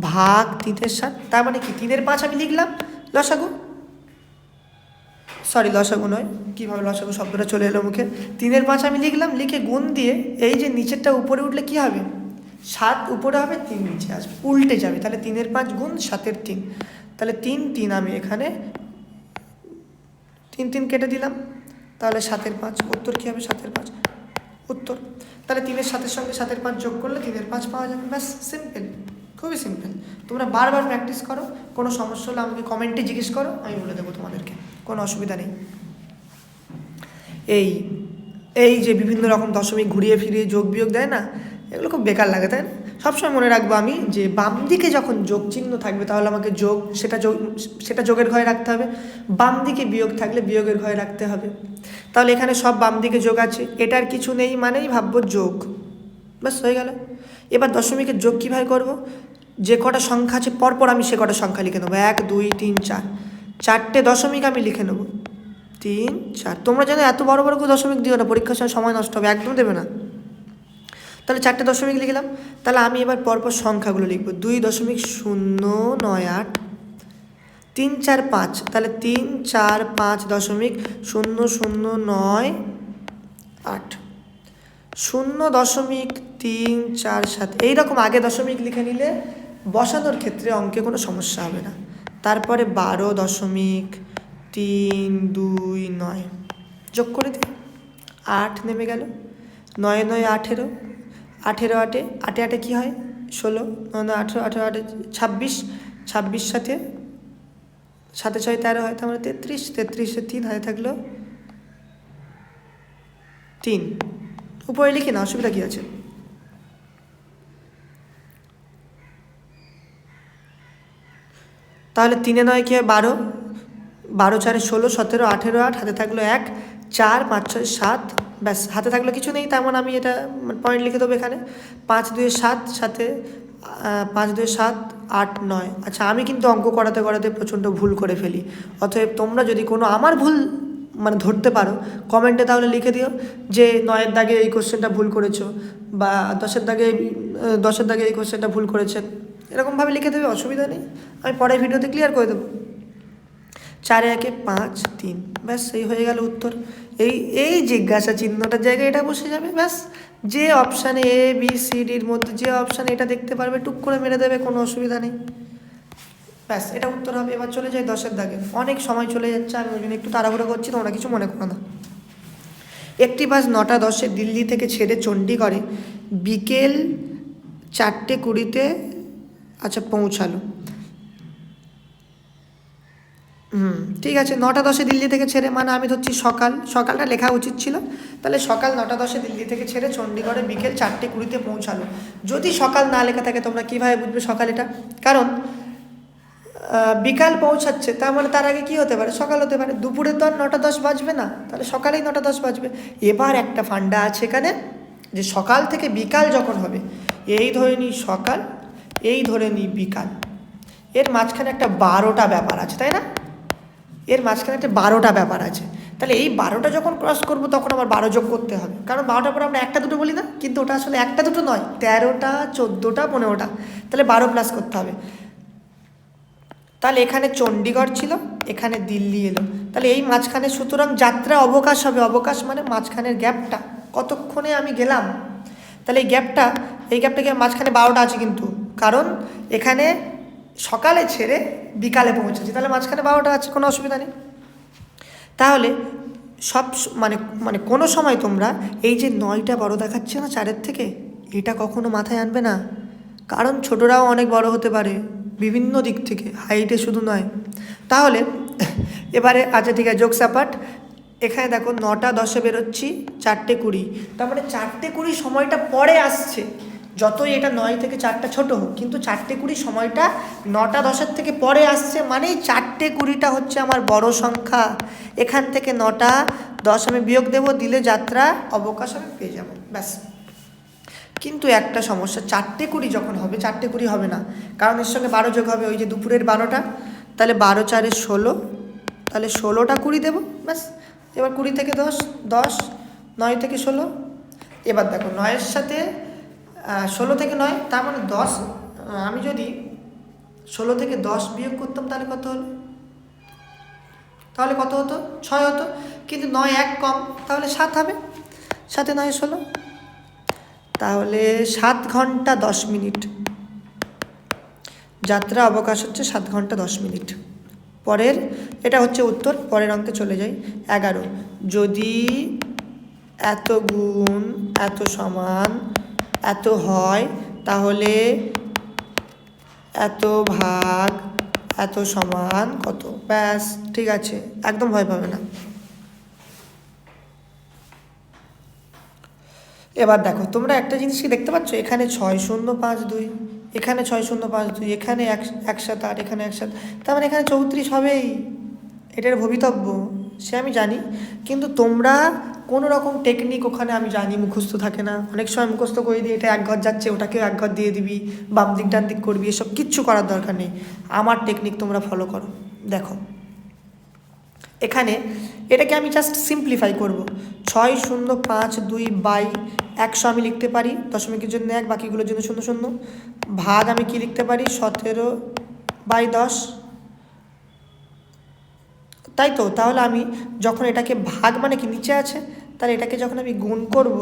ভাগ 3/7, তার মানে কি 3/5 আমি লিখলাম লসাগু, সরি লসাগু নয়, কীভাবে লসাগু শব্দটা চলে এলো মুখে, 3/5 আমি লিখলাম, লিখে গুণ দিয়ে এই যে নিচেরটা উপরে উঠলে কি হবে, 7 উপরে হবে 3 নিচে আসবে, উল্টে যাবে। তাহলে 3/5 গুণ 7/3, তাহলে 3 আমি এখানে 3 কেটে দিলাম, তাহলে 7/5, উত্তর কী হবে 7/5 উত্তর। তাহলে 3/7 সঙ্গে 7/5 যোগ করলে 3/5 পাওয়া যাবে, ব্যাস সিম্পল, খুবই সিম্পল। তোমরা বারবার প্র্যাকটিস করো, কোনো সমস্যা হলে আমাকে কমেন্টে জিজ্ঞেস করো, আমি বলে দেবো তোমাদেরকে, কোনো অসুবিধা নেই। এই যে বিভিন্ন রকম দশমিক ঘুরিয়ে ফিরিয়ে যোগ বিয়োগ দেয় না, এগুলো খুব বেকার লাগে, তাই না? সবসময় মনে রাখবো আমি যে বাম দিকে যখন যোগ চিহ্ন থাকবে তাহলে আমাকে সেটা যোগের ঘরে রাখতে হবে, বাম দিকে বিয়োগ থাকলে বিয়োগের ঘরে রাখতে হবে। তাহলে এখানে সব বাম দিকে যোগ আছে, এটার কিছু নেই মানেই ভাববো যোগ, ব্যাস হয়ে গেল। এবার দশমিকের যোগ কীভাবে করব, যে কটা সংখ্যা আছে পরপর আমি সে কটা সংখ্যা লিখে নেবো, 1 2 3 4, 4টে দশমিক আমি লিখে নেবো, 3 4। তোমরা যেন এত বড় বড় করে দশমিক দিও না, পরীক্ষার সময় নষ্ট হবে, একদম দেবে না। তাহলে 4টে দশমিক লিখলাম, তাহলে আমি এবার পরপর সংখ্যাগুলো লিখব, 2.098, 3 4 5, তাহলে 3 4 5 দশমিক 0098, 0.347, এইরকম আগে দশমিক লিখে নিলে বসানোর ক্ষেত্রে অঙ্কে কোনো সমস্যা হবে না। তারপরে 12.329 যোগ করে দিই, 8 নেমে গেল, 9 9 18, 18 8 8 8 কী হয় 16, 9 9 18 18 8 26, 26 সাথে 7 6 13 হয়, তার মানে 33, 33 3 হাতে থাকলো 3, উপরে লিখি না, অসুবিধা কী আছে। তাহলে 3 9 কী হয় 12, 12 4 16, 17 18 8, হাতে থাকলো 1, 4 5 6 7, ব্যাস হাতে থাকলো কিছু নেই, তার মানে আমি এটা পয়েন্ট লিখে দেবো এখানে, 5 2 7 সাথে 5 2 7 8 9। আচ্ছা, আমি কিন্তু অঙ্ক করাতে করাতে প্রচণ্ড ভুল করে ফেলি, অতএব তোমরা যদি কোনো আমার ভুল মানে ধরতে পারো কমেন্টে তাহলে লিখে দিও যে 9-এর দাগে এই কোশ্চেনটা ভুল করেছো, বা 10-এর দাগে এই কোশ্চেনটা ভুল করেছেন, এরকমভাবে লিখে দেবে, অসুবিধা নেই, আমি পরের ভিডিওতে ক্লিয়ার করে দেবো। 4 1 5 3, ব্যাস এই হয়ে গেল উত্তর। এই জিজ্ঞাসা চিহ্নটার জায়গায় এটা বসে যাবে, ব্যাস যে অপশানে এ বি সি ডির মধ্যে যে অপশানে এটা দেখতে পারবে টুক করে মেরে দেবে, কোনো অসুবিধা নেই, ব্যাস এটা উত্তর হবে। এবার চলে যাই 10-এর দাগে, অনেক সময় চলে যাচ্ছে, আমি ওই জন্য একটু তাড়াহুড়ো করছি, তোমরা কিছু মনে করো না। একটি বাস 9টা 10-এ দিল্লি থেকে ছেড়ে চণ্ডীগড়ে বিকেল 4টে 20-তে আচ্ছা পৌঁছালো, ঠিক আছে, 9টা 10-এ দিল্লি থেকে ছেড়ে মানে আমি ধরছি সকালটা লেখা উচিত ছিল, তাহলে সকাল 9টা 10-এ দিল্লি থেকে ছেড়ে চণ্ডীগড়ে বিকেল 4টে 20-তে পৌঁছালো। যদি সকাল না লেখা থাকে তোমরা কীভাবে বুঝবে সকাল, এটা কারণ বিকাল পৌঁছাচ্ছে, তার মানে তার আগে কী হতে পারে, সকাল হতে পারে, দুপুরে তো আর 9টা 10 বাজবে না, তাহলে সকালেই 9টা 10 বাজবে। এবার একটা ফান্ডা আছে এখানে, যে সকাল থেকে বিকাল যখন হবে, এই ধরে নিই সকাল, এই ধরে নিই বিকাল, এর মাঝখানে একটা 12টা ব্যাপার আছে, তাই না, এর মাঝখানে একটা 12টা ব্যাপার আছে, তাহলে এই 12টা যখন ক্রস করবো তখন আবার 12 যোগ করতে হবে, কারণ 12টার পরে আমরা একটা দুটো বলি না, কিন্তু ওটা আসলে একটা দুটো নয়, 13টা 14টা 15টা, তাহলে 12 প্লাস করতে হবে। তাহলে এখানে চণ্ডীগড় ছিল, এখানে দিল্লি এলো, তাহলে এই মাঝখানে সুতরাং যাত্রা অবকাশ হবে, অবকাশ মানে মাঝখানের গ্যাপটা কতক্ষণে আমি গেলাম, তাহলে এই গ্যাপটা মাঝখানে 12টা আছে, কিন্তু কারণ এখানে সকালে ছেড়ে বিকালে পৌঁছেছি, তাহলে মাঝখানে 12টা আছে, কোনো অসুবিধা নেই। তাহলে সব মানে কোনো সময় তোমরা এই যে 9টা বড় দেখাচ্ছে না 4-এর থেকে, এটা কখনো মাথায় আনবে না, কারণ ছোটরাও অনেক বড় হতে পারে, বিভিন্ন দিক থেকে, হাইটে শুধু নয়। তাহলে এবারে আচ্ছা ঠিক আছে, জোকস অ্যাপার্ট, এখানে দেখো 9টা 10-এ বেরোচ্ছি, 4টে 20, তার মানে 4টে 20 সময়টা পরে আসছে। যতই এটা 9 থেকে 4টা ছোট হোক, কিন্তু 4টে 20 সময়টা 9টা 10-এর থেকে পরে আসছে, মানে 4টে 20টা হচ্ছে আমার বড় সংখ্যা। এখান থেকে 9টা 10 আমি বিয়োগ দেবো, দিলে যাত্রা অবকাশ আমি পেয়ে যাব, ব্যাস। কিন্তু একটা সমস্যা, 4টে 20 যখন হবে, 4টে 20 হবে না, কারণ এর সঙ্গে 12 যোগ হবে, ওই যে দুপুরের 12টা, তাহলে 12 4-এ 16, তাহলে 16টা 20 দেবো, ব্যাস। এবার 20 থেকে 10, 10, 9 থেকে 16। এবার দেখো 9-এর সাথে 16 থেকে 9, তার মানে 10, আমি যদি 16 থেকে 10 বিয়োগ করতাম তাহলে কত হলো? তাহলে কত হতো? 6 হতো, কিন্তু 9 1 কম, তাহলে 7 হবে। 7-এ 9 16, তাহলে 7 ঘন্টা 10 মিনিট যাত্রা অবকাশ হচ্ছে, 7 ঘন্টা 10 মিনিট। পরের, এটা হচ্ছে উত্তর, পরের অঙ্কে চলে যাই। 11, যদি এত গুণ এত সমান এত হয়, তাহলে এত ভাগ এত সমান কত? ব্যাস, ঠিক আছে, একদম ভয় পাবে না। এবার দেখো, তোমরা একটা জিনিস কি দেখতে পাচ্ছ, এখানে 6052, এখানে 6052, এখানে 107, এখানে 107, তার মানে এখানে 34 হবেই। এটার ভবিতব্য সে আমি জানি, কিন্তু তোমরা কোনো রকম টেকনিক ওখানে আমি জানি মুখস্থ থাকে না, অনেক সময় মুখস্থ করে দিয়ে এটা এক ঘর যাচ্ছে, ওটাকেও এক ঘর দিয়ে দিবি, বাম দিক ডান দিক করবি, এসব কিচ্ছু করার দরকার নেই। আমার টেকনিক তোমরা ফলো করো। দেখো এখানে এটাকে আমি জাস্ট সিম্পলিফাই করব। 6052/100 আমি লিখতে পারি দশমিকের জন্য 1, বাকিগুলোর জন্য 0 0। ভাগ আমি কি লিখতে পারি? 17/10, তাই তো। তাহলে আমি যখন এটাকে ভাগ মানে কি নিচে আছে, তাহলে এটাকে যখন আমি গুণ করব,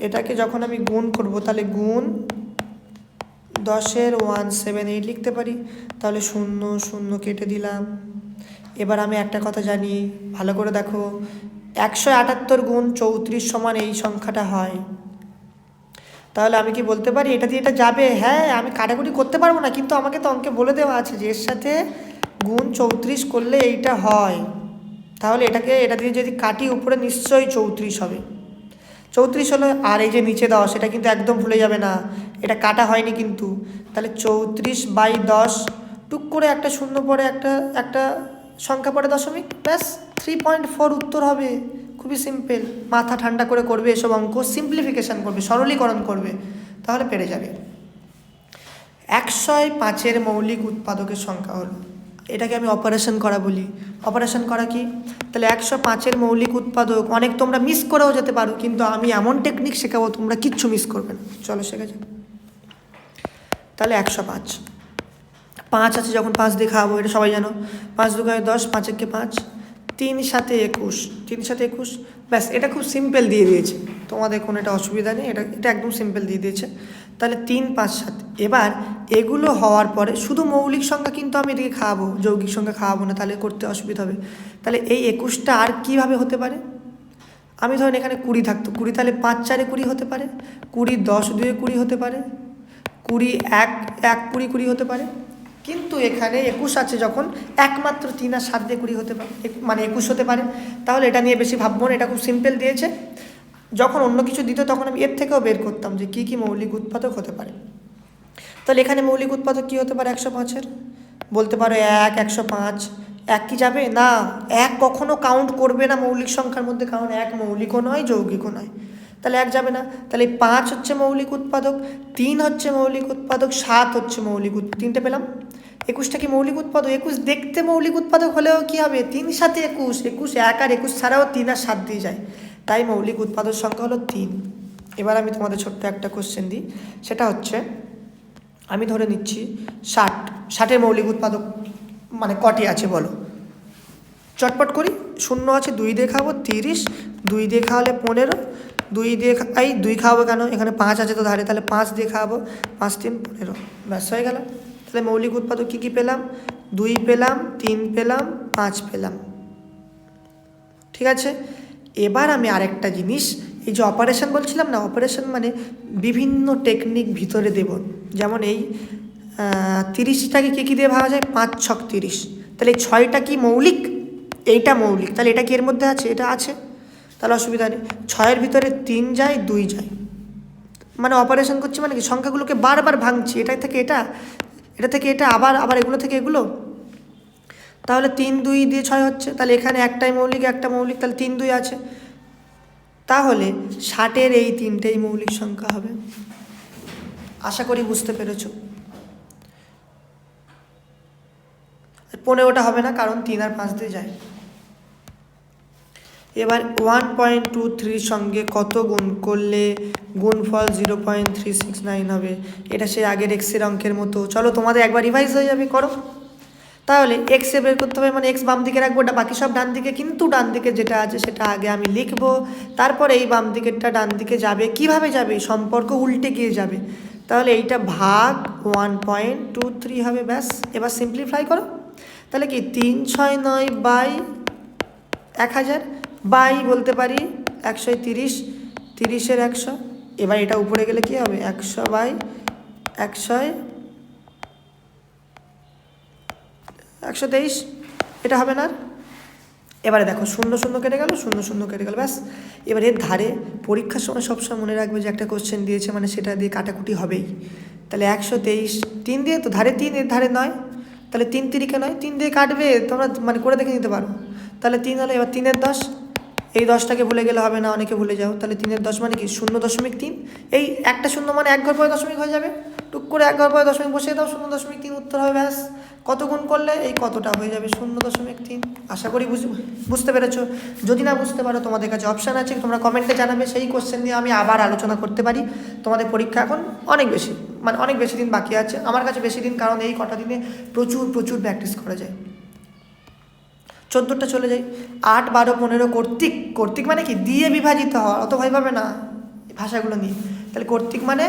এটাকে যখন আমি গুণ করব, তাহলে গুণ 10-এর 178 লিখতে পারি। তাহলে 0 0 কেটে দিলাম। এবার আমি একটা কথা জানি, ভালো করে দেখো, 178 গুণ 34 সমান এই সংখ্যাটা হয়। তাহলে আমি কি বলতে পারি এটা দিয়ে এটা যাবে? হ্যাঁ, আমি কাটাকুটি করতে পারবো না, কিন্তু আমাকে তো অঙ্কে বলে দেওয়া আছে যে এর সাথে গুণ 34 করলে এইটা হয়। তাহলে এটাকে এটা দিয়ে যদি কাটি, উপরে নিশ্চয়ই 34 হবে। 34 হলো, আর এই যে নিচে 10, এটা কিন্তু একদম ভুলে যাবে না, এটা কাটা হয়নি কিন্তু। তাহলে 34/10, টুক করে একটা শূন্য পরে একটা সংখ্যা পরে দশমিক, ব্যাস 3.4 উত্তর হবে। খুবই সিম্পল, মাথা ঠান্ডা করে করবে এসব অঙ্ক, সিম্পলিফিকেশান করবে, সরলীকরণ করবে, তাহলে পেরে যাবে। 105-এর মৌলিক উৎপাদকের সংখ্যা হলো, এটাকে আমি অপারেশন করা বলি। অপারেশন করা কি? তাহলে 105-এর মৌলিক উৎপাদক, অনেক তোমরা মিস করেও যেতে পারো, কিন্তু আমি এমন টেকনিক শেখাবো তোমরা কিচ্ছু মিস করবে না। চলো শেখা যাক। তাহলে 105, 5 আছে যখন 5 দিয়ে খাওয়াবো, এটা সবাই জানো। 5 2 10, 5 1 5, 3 7 21, 3 7 21, ব্যাস। এটা খুব সিম্পল দিয়ে দিয়েছে, তোমাদের কোনো এটা অসুবিধা নেই, এটা একদম সিম্পল দিয়ে দিয়েছে। তাহলে 3 5 7। এবার এগুলো হওয়ার পরে শুধু মৌলিক সংখ্যা কিন্তু আমি এদিকে খাওয়াবো, যৌগিক সংখ্যা খাওয়াবো না, তাহলে করতে অসুবিধা হবে। তাহলে এই 21টা আর কীভাবে হতে পারে? আমি ধরেন এখানে 20 থাকতো, 20 তাহলে 5 4 20 হতে পারে, 20 10 2 20 হতে পারে, 20 1 1 20 20 হতে পারে। কিন্তু এখানে 21 আছে যখন, একমাত্র 3 আর 7 দিয়ে 20 হতে পারে, মানে 21 হতে পারে। তাহলে এটা নিয়ে বেশি ভাববো না, এটা খুব সিম্পল দিয়েছে। যখন অন্য কিছু দিত তখন আমি এর থেকেও বের করতাম যে কী কী মৌলিক উৎপাদক হতে পারে। তাহলে এখানে মৌলিক উৎপাদক কী হতে পারে 105-এর? বলতে পারো 1 105, 1 কি যাবে না? 1 কখনো কাউন্ট করবে না মৌলিক সংখ্যার মধ্যে, কারণ 1 মৌলিকও নয় যৌগিকও নয়, তাহলে 1 যাবে না। তাহলে 5 হচ্ছে মৌলিক উৎপাদক, 3 হচ্ছে মৌলিক উৎপাদক, 7 হচ্ছে মৌলিক, 3টে পেলাম। 21টা কি মৌলিক উৎপাদক? 21 দেখতে মৌলিক উৎপাদক হলেও কী হবে? 3 7 21, 21 1 আর 21 ছাড়াও 3 আর 7 দিয়ে যায়, তাই মৌলিক উৎপাদক সংখ্যা হলো 3। এবার আমি তোমাদের ছোট্ট একটা কোশ্চেন দিই, সেটা হচ্ছে, আমি ধরে নিচ্ছি 60-এর মৌলিক উৎপাদক মানে কটি আছে বলো? চটপট করি, 0 আছে, 2 দিয়ে খাবো 30, 2 দিয়ে খাওয়ালে 15, 2 দিয়ে 2 খাওয়াবো কেন? এখানে 5 আছে তো ধারে, তাহলে 5 দিয়ে খাওয়াবো, 5 3 15, ব্যাস হয়ে গেল। তাহলে মৌলিক উৎপাদক কী কী পেলাম? 2 পেলাম, 3 পেলাম, 5 পেলাম, ঠিক আছে। এবার আমি আরেকটা জিনিস এই যে অপারেশন বলছিলাম না, অপারেশন মানে বিভিন্ন টেকনিক ভিতরে দেব। যেমন এই 30টাকে কী দিয়ে ভাবা যায়, 5 ছক 30, তাহলে এই 6টা কি মৌলিক, এইটা মৌলিক, তাহলে এটা কি এর মধ্যে আছে, এটা আছে, তাহলে অসুবিধা নেই। 6-এর ভিতরে 3 যায় 2 যায়, মানে অপারেশন করছি মানে কি সংখ্যাগুলোকে বারবার ভাঙছি, এটা থেকে এটা, এটা থেকে এটা, আবার আবার এগুলো থেকে এগুলো, তাহলে 3 2 দিয়ে 6 হচ্ছে, তাহলে এখানে একটাই মৌলিক একটা মৌলিক, তাহলে 3 2 আছে, তাহলে 60-এর এই 3টেই মৌলিক সংখ্যা হবে। আশা করি বুঝতে পেরেছো। 15টা হবে না, কারণ 3 আর 5 দিয়ে যায়। এবার 1.23 সঙ্গে কত গুণ করলে গুণফল 0.369 হবে, এটা সেই আগের এক্সের অঙ্কের মতো। চলো তোমাদের একবার রিভাইজ হয়ে যাবে, করো। তাহলে এক্সে বের করতে হবে, মানে এক্স বাম দিকে রাখবো, বাকি সব ডান দিকে, কিন্তু ডান দিকে যেটা আছে সেটা আগে আমি লিখবো, তারপরে এই বাম দিকেরটা ডান দিকে যাবে। কিভাবে যাবে, সম্পর্ক উল্টে গিয়ে যাবে, তাহলে এইটা ভাগ 1.23 হবে, ব্যাস। এবার সিম্পলিফাই করো, তাহলে কি 369 বাই 1000 বাই বলতে পারি 130, 30-এর 100, এবার এটা উপরে গেলে কি হবে 100 বাই 123, এটা হবে না। এবারে দেখো 0 0 কেটে গেল, 0 0 কেটে গেল, ব্যাস। এবার এর ধারে পরীক্ষার সময় সবসময় মনে রাখবে যে একটা কোশ্চেন দিয়েছে মানে সেটা দিয়ে কাটাকুটি হবেই, তাহলে 123 3 দিয়ে তো ধারে 3 এর ধারে 9, তাহলে 3 3কে 9, 3 দিয়ে কাটবে, তোমরা মানে করে দেখে নিতে পারো। তাহলে 3 হলো, এবার 3-এর 10, এই 10টাকে ভুলে গেলে হবে না, অনেকে ভুলে যাও, তাহলে 3-এর 10 মানে কি 0.3, এই একটা শূন্য মানে 1 ঘর পরে দশমিক হয়ে যাবে, টুক করে 1 ঘর পরে দশমিক বসিয়ে দাও, 0.3 উত্তর হবে, ব্যাস। কত গুণ করলে এই কতটা হয়ে যাবে 0.3। আশা করি বুঝতে পেরেছো। যদি না বুঝতে পারো তোমাদের কাছে অপশান আছে, তোমরা কমেন্টে জানাবে, সেই কোশ্চেন নিয়ে আমি আবার আলোচনা করতে পারি। তোমাদের পরীক্ষা এখন অনেক বেশি, মানে অনেক বেশি দিন বাকি আছে, আমার কাছে বেশি দিন, কারণ এই কটা দিনে প্রচুর প্রচুর প্র্যাকটিস করা যায়। 14টা চলে যাই, 8 12 15 কর্তৃক, কর্তৃক মানে কি দিয়ে বিভাজিত হওয়া, অত ভয় পাবে না ভাষাগুলো নিয়ে। তাহলে কর্তৃক মানে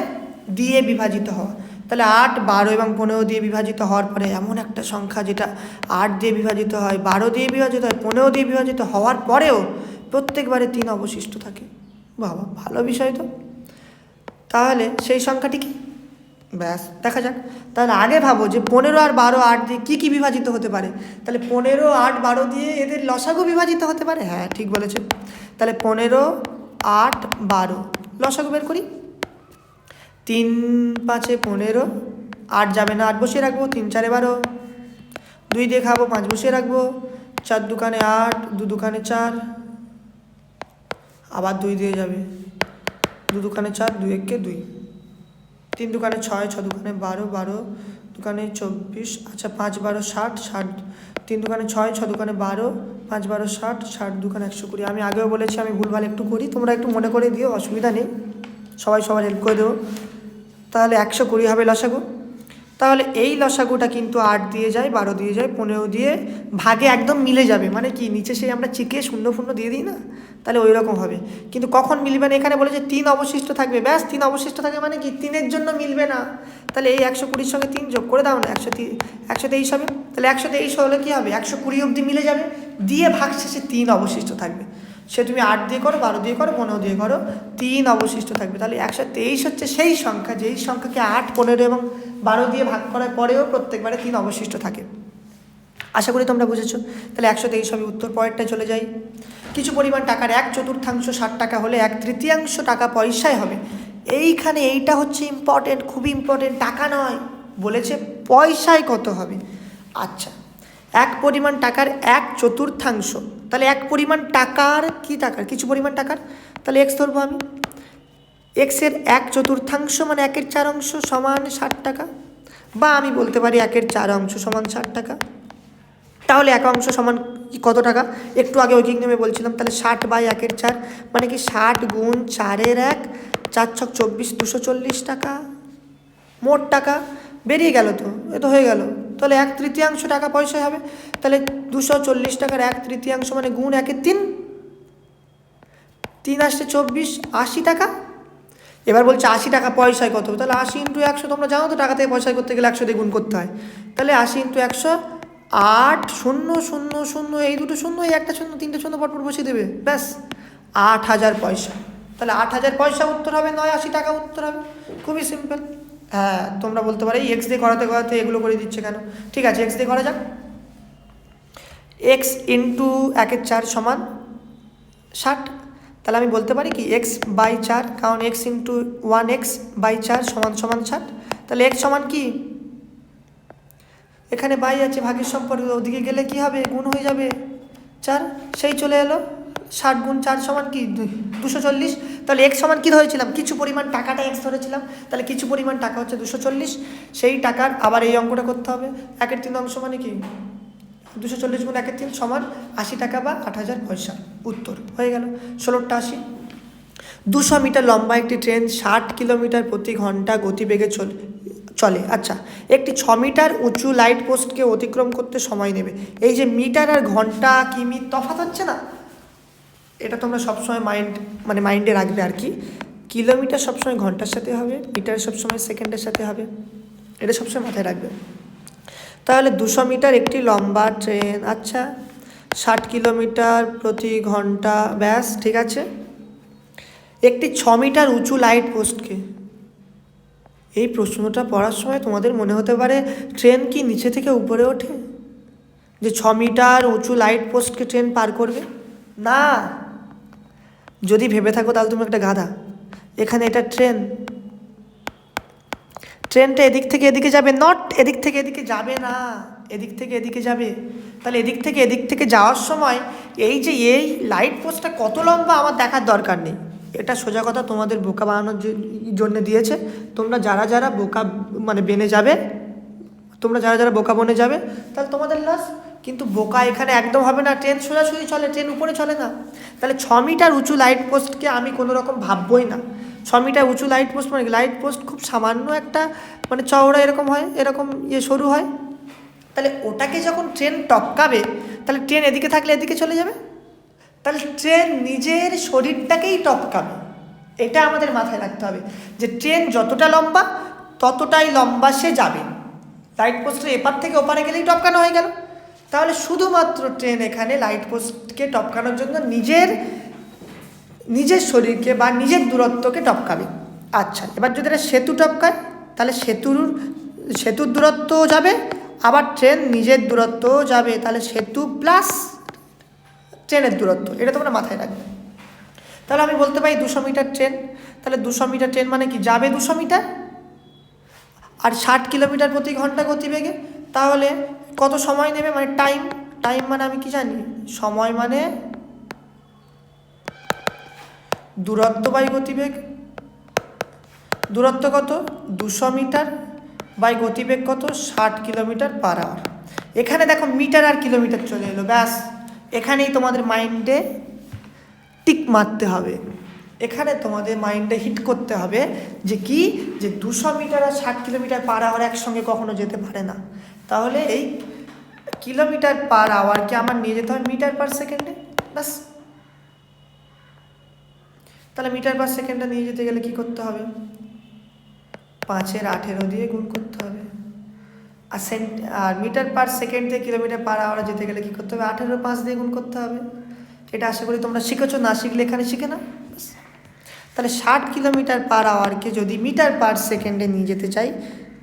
দিয়ে বিভাজিত হওয়া, তাহলে 8 12 এবং 15 দিয়ে বিভাজিত হওয়ার পরে এমন একটা সংখ্যা যেটা 8 দিয়ে বিভাজিত হয়, 12 দিয়ে বিভাজিত হয়, 15 দিয়ে বিভাজিত হওয়ার পরেও প্রত্যেকবারে 3 অবশিষ্ট থাকে। বাবা, ভালো বিষয় তো। তাহলে সেই সংখ্যাটি কি, ব্যাস দেখা যাক। তাহলে আগে ভাবো যে 15 আর 12 8 দিয়ে কী কী বিভাজিত হতে পারে, তাহলে 15 8 12 দিয়ে এদের লসাগু বিভাজিত হতে পারে, হ্যাঁ ঠিক বলেছে। তাহলে 15 8 12 লসাগু বের করি, 3 5 15, 8 যাবে না, 8 বসিয়ে রাখবো, 3 4 12, 2 দিয়ে খাবো, 5 বসিয়ে রাখবো, 4 দুকানে 8, 2 দুকানে 4, আবার 2 দিয়ে যাবে, 2 দুকানে 4, 2 একে 2, 3 দুকানে 6, 6 দুকানে 12, 12 দুকানে 24, আচ্ছা 5 12 60, 60 3 দুকানে 6, 6 দুকানে 12, 5 12 60, 60 দুকানে 120। আমি আগেও বলেছি আমি ভুলভাল একটু করি, তোমরা একটু মনে করে দিও, অসুবিধা নেই, সবাই সবার হেল্প করে দেবো। তাহলে 120 হবে লসাগু। তাহলে এই লসাগুটা কিন্তু 8 দিয়ে যায়, 12 দিয়ে যায়, 15 দিয়ে ভাগে একদম মিলে যাবে, মানে কি নিচে সেই আমরা চিকে 0 0 দিয়ে দিই না, তাহলে ওই রকম হবে। কিন্তু কখন মিলবে না, এখানে বলে যে 3 অবশিষ্ট থাকবে, ব্যাস 3 অবশিষ্ট থাকবে মানে কি 3-এর জন্য মিলবে না, তাহলে এই 120-র সঙ্গে 3 যোগ করে দাও না, 123 হবে। তাহলে 123 হলে কী হবে, 120 অবধি মিলে যাবে, দিয়ে ভাগ শেষে 3 অবশিষ্ট থাকবে। সে তুমি 8 দিয়ে করো, 12 দিয়ে করো, 15 দিয়ে করো, 3 অবশিষ্ট থাকবে। তাহলে 123 হচ্ছে সেই সংখ্যা যেই সংখ্যাকে 8 15 এবং 12 দিয়ে ভাগ করার পরেও প্রত্যেকবারে 3 অবশিষ্ট থাকে। আশা করি তোমরা বুঝেছো। তাহলে 123 হবে উত্তর। পরেরটায় চলে যাই। কিছু পরিমাণ টাকার 1/4 60 টাকা হলে 1/3 টাকা পয়সায় হবে। এইখানে এইটা হচ্ছে ইম্পর্টেন্ট, খুবই ইম্পর্টেন্ট, টাকা নয়, বলেছে পয়সায় কত হবে। আচ্ছা, এক পরিমাণ টাকার 1/4, তাহলে এক পরিমাণ টাকার কি টাকার, কিছু পরিমাণ টাকার, তাহলে এক্স ধরবো আমি। এক্সের 1/4 মানে 1/4 সমান 60 টাকা, বা আমি বলতে পারি 1/4 সমান 60 টাকা। তাহলে 1 সমান কত টাকা, একটু আগে ঐকিক নেমে বলছিলাম, তাহলে 60 বাই 1/4 মানে কি 60 গুণ 4-এর 1, 4 ছক 24, 240 টাকা মোট টাকা বেরিয়ে গেল, তো এ তো হয়ে গেল। তাহলে 1/3 টাকা পয়সায় হবে। তাহলে 240 টাকার 1/3 মানে গুণ 1/3, 3 আসছে 24, 80 টাকা। এবার বলছে 80 টাকা পয়সায় কত হবে, তাহলে 80 × 100, তোমরা জানো তো টাকা থেকে পয়সায় করতে গেলে 100 দিয়ে গুণ করতে হয়। তাহলে 80 × 100, 8 0 0 0, এই দুটো শূন্য, এই একটা শূন্য, 3টে শূন্য পরপর বসিয়ে দেবে, ব্যাস 8000 পয়সা। তাহলে 8,000 পয়সা উত্তর হবে, নয় 80 টাকা উত্তর হবে। খুবই সিম্পল। হ্যাঁ, তোমরা বলতে পারো এক্স দিয়ে করাতে করাতে এগুলো করে দিচ্ছে কেন? ঠিক আছে, এক্স দিয়ে করা যাক। এক্স ইন্টু 1/4 সমান 60। তাহলে আমি বলতে পারি কি এক্স বাই 4, কারণ এক্স ইন্টু 1x/4 সমান সমান 60। তাহলে এক্স সমান কি, এখানে বাই আছে ভাগের সম্পর্ক, ওদিকে গেলে কি হবে, গুণ হয়ে যাবে 4, সেই চলে এলো। 60 গুণ 4 সমান কি 240। তাহলে এক্স সমান কী ধরেছিলাম, কিছু পরিমাণ টাকাটা এক্স ধরেছিলাম, তাহলে কিছু পরিমাণ টাকা হচ্ছে 240। সেই টাকার আবার এই অঙ্কটা করতে হবে। 1/3 অংশ মানে কি 240 গুণ 1/3 সমান 80 টাকা বা 8,000 পয়সা, উত্তর হয়ে গেল। 16টা 80। 200 মিটার লম্বা একটি ট্রেন 60 কিলোমিটার প্রতি ঘন্টা গতিবেগে চলে। আচ্ছা, একটি 6 মিটার উঁচু লাইট পোস্টকে অতিক্রম করতে সময় নেবে। এই যে মিটার আর ঘন্টা কিমি তফাৎ হচ্ছে না, এটা তোমরা সবসময় মাইন্ডে রাখবে আর কি। কিলোমিটার সবসময় ঘন্টার সাথে হবে, মিটার সবসময় সেকেন্ডের সাথে হবে, এটা সবসময় মাথায় রাখবে। তাহলে 200 মিটার একটি লম্বা ট্রেন, আচ্ছা 60 কিলোমিটার প্রতি ঘন্টা, ব্যাস ঠিক আছে। একটি 6 মিটার উঁচু লাইট পোস্টকে, এই প্রশ্নটা পড়ার সময় তোমাদের মনে হতে পারে ট্রেন কি নিচে থেকে উপরে ওঠে, যে 6 মিটার উঁচু লাইট পোস্টকে ট্রেন পার করবে? না, যদি ভেবে থাকো তাহলে তুমি একটা গাধা। এখানে এটা ট্রেনটা এদিক থেকে এদিকে যাবে, নট এদিক থেকে এদিকে যাবে না, এদিক থেকে এদিকে যাবে। তাহলে এদিক থেকে যাওয়ার সময় এই যে এই লাইট পোস্টটা কত লম্বা আমার দেখার দরকার নেই, এটা সোজা কথা তোমাদের বোকা বানানোর জন্য দিয়েছে। তোমরা যারা বোকা বেনে যাবে, বোকা বনে যাবে, তাহলে তোমাদের লস। কিন্তু বোকা এখানে একদম হবে না, ট্রেন সোজাসুজি চলে, ট্রেন উপরে চলে না। তাহলে 6 মিটার উঁচু লাইট পোস্টকে আমি কোনো রকম ভাববই না। 6 মিটার উঁচু লাইট পোস্ট লাইট পোস্ট খুব সামান্য একটা চওড়া এরকম হয়, এরকম সরু হয়। তাহলে ওটাকে যখন ট্রেন টপকাবে, তাহলে ট্রেন এদিকে থাকলে এদিকে চলে যাবে, তাহলে ট্রেন নিজের শরীরটাকেই টপকাবে। এটা আমাদের মাথায় রাখতে হবে যে ট্রেন যতটা লম্বা ততটাই লম্বা সে যাবে। লাইট পোস্টের এপার থেকে ওপারে গেলেই টপকানো হয়ে গেল। তাহলে শুধুমাত্র ট্রেন এখানে লাইট পোস্টকে টপকানোর জন্য নিজের শরীরকে বা নিজের দূরত্বকে টপকাবে। আচ্ছা, এবার যদি এটা সেতু টপকায়, তাহলে সেতুর দূরত্বও যাবে, আবার ট্রেন নিজের দূরত্বও যাবে, তাহলে সেতু প্লাস ট্রেনের দূরত্ব, এটা তোমরা মাথায় রাখবে। তাহলে আমি বলতে পারি 200 মিটার ট্রেন, তাহলে 200 মিটার ট্রেন মানে কি যাবে 200 মিটার, আর 60 কিলোমিটার প্রতি ঘন্টা গতিবেগে, তাহলে কত সময় নেবে, টাইম মানে আমি কি জানি, সময় মানে দূরত্ব বাই গতিবেগ। দূরত্ব কত 200 মিটার বাই গতিবেগ কত 60 কিলোমিটার পার আওয়ার। এখানে দেখো মিটার আর কিলোমিটার চলে এলো, ব্যাস এখানেই তোমাদের মাইন্ডে টিক মারতে হবে, এখানে তোমাদের মাইন্ডে হিট করতে হবে যে 200 মিটার আর 60 কিলোমিটার পার আওয়ার একসঙ্গে কখনো যেতে পারে না। তাহলে এই কিলোমিটার পার আওয়ারকে আমার নিয়ে যেতে হবে মিটার পার সেকেন্ডে, ব্যাস। তাহলে মিটার পার সেকেন্ডে নিয়ে যেতে গেলে কি করতে হবে, 5-এর 18 দিয়ে গুণ করতে হবে। আর মিটার পার সেকেন্ড থেকে কিলোমিটার পার আওয়ারে যেতে গেলে কি করতে হবে, 18 5 দিয়ে গুণ করতে হবে। এটা আশা করি তোমরা শিখেছো, না শিখলে এখানে শিখে না। তাহলে 60 কিলোমিটার পার আওয়ারকে যদি মিটার পার সেকেন্ডে নিয়ে যেতে চাই,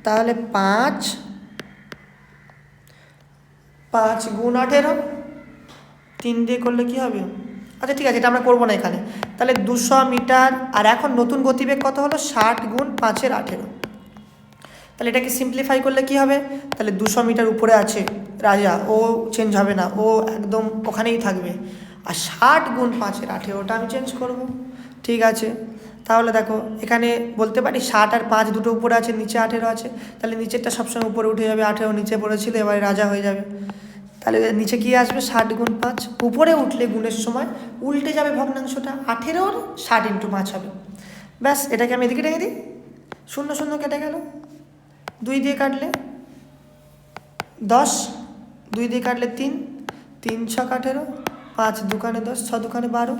তাহলে 5 গুণ 18, 3 দিয়ে করলে কি হবে, আচ্ছা ঠিক আছে এটা আমরা করবো না এখানে। তাহলে 200 মিটার, আর এখন নতুন গতিবেগ কত হলো 60 গুণ 5-এর 18। তাহলে এটাকে সিম্পলিফাই করলে কি হবে, তাহলে 200 মিটার উপরে আছে রাজা, ও চেঞ্জ হবে না, ও একদম ওখানেই থাকবে। আর 60 গুণ 5-এর 18 ওটা আমি চেঞ্জ করব, ঠিক আছে। তাহলে দেখো এখানে বলতে পারি 60 আর 5 দুটো উপরে আছে, নিচে 18 আছে, তাহলে নিচেরটা সবসময় উপরে উঠে যাবে, 18 নিচে পড়েছিল, এবারে রাজা হয়ে যাবে। তাহলে নিচে কি আসবে 60 গুণ 5, উপরে উঠলে গুণের সময় উল্টে যাবে ভগ্নাংশটা, 18-র 60 × 5 হবে, ব্যাস। এটাকে আমি এদিকে রেখে দিই, 0 0 কেটে গেল, 2 দিয়ে কাটলে 10, 2 দিয়ে কাটলে 3, 3 6 18, 5 2 10, 6 2 12,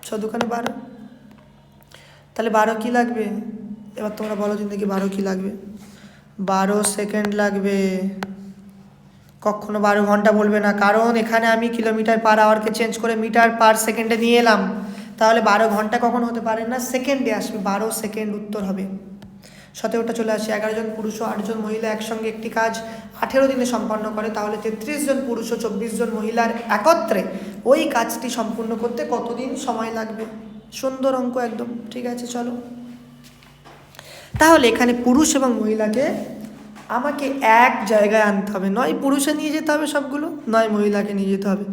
6 2 12। তাহলে 12 কি লাগবে, এবার তোমরা বলো জিন্দগি 12 কি লাগবে, 12 সেকেন্ড লাগবে। কখনো 12 ঘন্টা বলবে না, কারণ এখানে আমি কিলোমিটার পার আওয়ারকে চেঞ্জ করে মিটার পার সেকেন্ডে নিয়ে এলাম। তাহলে 12 ঘন্টা কখন হতে পারে না, সেকেন্ডে আসবে, 12 সেকেন্ড উত্তর হবে। 17টা চলে আসে, 11 জন পুরুষ ও 8 জন মহিলা একসঙ্গে একটি কাজ 18 দিনে সম্পন্ন করে, তাহলে 33 জন পুরুষ ও 24 জন মহিলার একত্রে ওই কাজটি সম্পূর্ণ করতে কতদিন সময় লাগবে? সুন্দর অঙ্ক একদম, ঠিক আছে চলো। তাহলে এখানে পুরুষ এবং মহিলাকে আমাকে এক জায়গায় আনতে হবে, নয় পুরুষে নিয়ে যেতে হবে সবগুলো, নয় মহিলাকে নিয়ে যেতে হবে।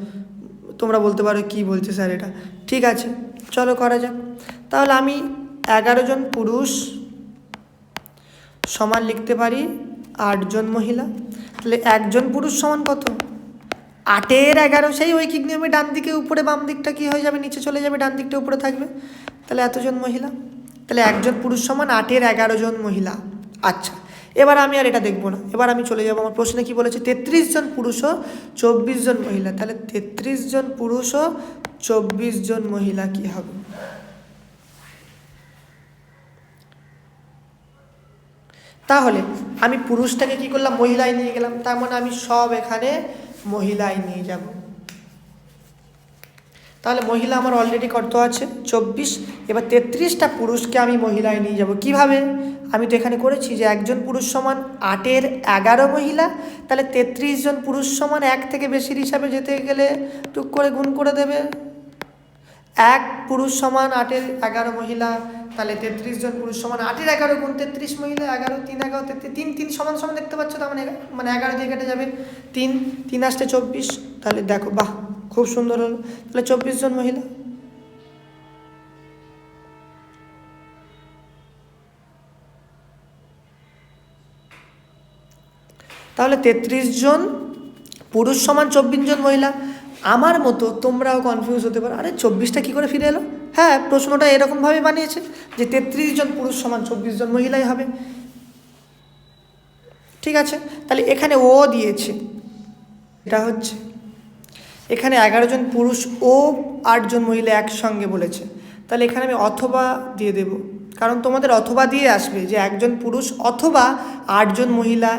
তোমরা বলতে পারো কি বলছে স্যার এটা, ঠিক আছে চলো করা যাক। তাহলে আমি 11 জন পুরুষ সমান লিখতে পারি 8 জন মহিলা। তাহলে একজন পুরুষ সমান কত? 8-এর 11, সেই ঐকিক নিয়মে ডান দিকে উপরে, বাম দিকটা কি হয়ে যাবে, নিচে চলে যাবে, ডান দিকটা উপরে থাকবে। তাহলে এতজন মহিলা, তাহলে একজন পুরুষ সমান 8-এর 11 জন মহিলা। আচ্ছা, এবার আমি আর এটা দেখবো না, এবার আমি চলে যাবো, আমার প্রশ্নে কি বলেছে, 33 জন পুরুষ ও 24 জন মহিলা। তাহলে 33 জন পুরুষ ও 24 জন মহিলা কি হবে? তাহলে আমি পুরুষটাকে কি করলাম, মহিলায় নিয়ে গেলাম, তার মানে আমি সব এখানে মহিলায় নিয়ে যাব। তাহলে মহিলা আমার অলরেডি কত আছে, 24। এবার 33টা পুরুষকে আমি মহিলায় নিয়ে যাব কিভাবে? আমি তো এখানে করেছি যে একজন পুরুষ সমান 8-এর 11 মহিলা, তাহলে 33 জন পুরুষ সমান 1 থেকে বেশির হিসাবে যেতে গেলে টুক করে গুণ করে দেবে, 1 পুরুষ সমান 8-এর 11 মহিলা, তাহলে 33 জন পুরুষ সমান 8-এর 11 গুণ 33 মহিলা, 11 3 11 33 3 সমান সমান দেখতে পাচ্ছ, তার মানে 11 দিয়ে কেটে যাবে 3 3 আসতে 24। তাহলে দেখো বাহ, খুব সুন্দর হলো, তাহলে 24 জন মহিলা। তাহলে 33 জন পুরুষ সমান 24 জন মহিলা। আমার মতো তোমরাও কনফিউজ হতে পারো, আরে 24টা কী করে ফিরে এলো? হ্যাঁ, প্রশ্নটা এরকমভাবে বানিয়েছে যে 33 জন পুরুষ সমান 24 জন মহিলাই হবে, ঠিক আছে। তাহলে এখানে ও দিয়েছে, এটা হচ্ছে এখানে 11 জন পুরুষ ও 8 জন মহিলা একসঙ্গে বলেছে, তাহলে এখানে আমি অথবা দিয়ে দেব, কারণ তোমাদের অথবা দিয়ে আসবে যে একজন পুরুষ অথবা 8 জন মহিলা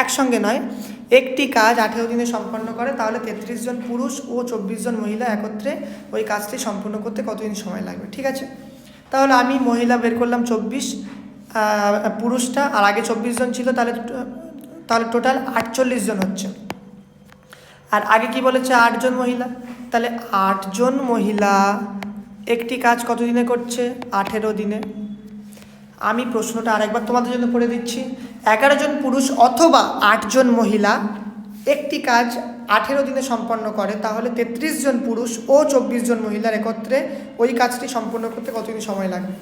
একসঙ্গে নয়, একটি কাজ 18 দিনে সম্পন্ন করে, তাহলে 33 জন পুরুষ ও 24 জন মহিলা একত্রে ওই কাজটি সম্পূর্ণ করতে কতদিন সময় লাগবে, ঠিক আছে। তাহলে আমি মহিলা বের করলাম 24, পুরুষটা, আর আগে 24 জন ছিল, তাহলে টোটাল 48 জন হচ্ছে। আর আগে কি বলেছে, 8 জন মহিলা, তাহলে 8 জন মহিলা একটি কাজ কত দিনে করছে, 18 দিনে। আমি প্রশ্নটা আরেকবার তোমাদের জন্য পড়ে দিচ্ছি, 11 জন পুরুষ অথবা 8 জন মহিলা একটি কাজ 18 দিনে সম্পন্ন করে, তাহলে 33 জন পুরুষ ও 24 জন মহিলার একত্রে ওই কাজটি সম্পন্ন করতে কতদিন সময় লাগবে?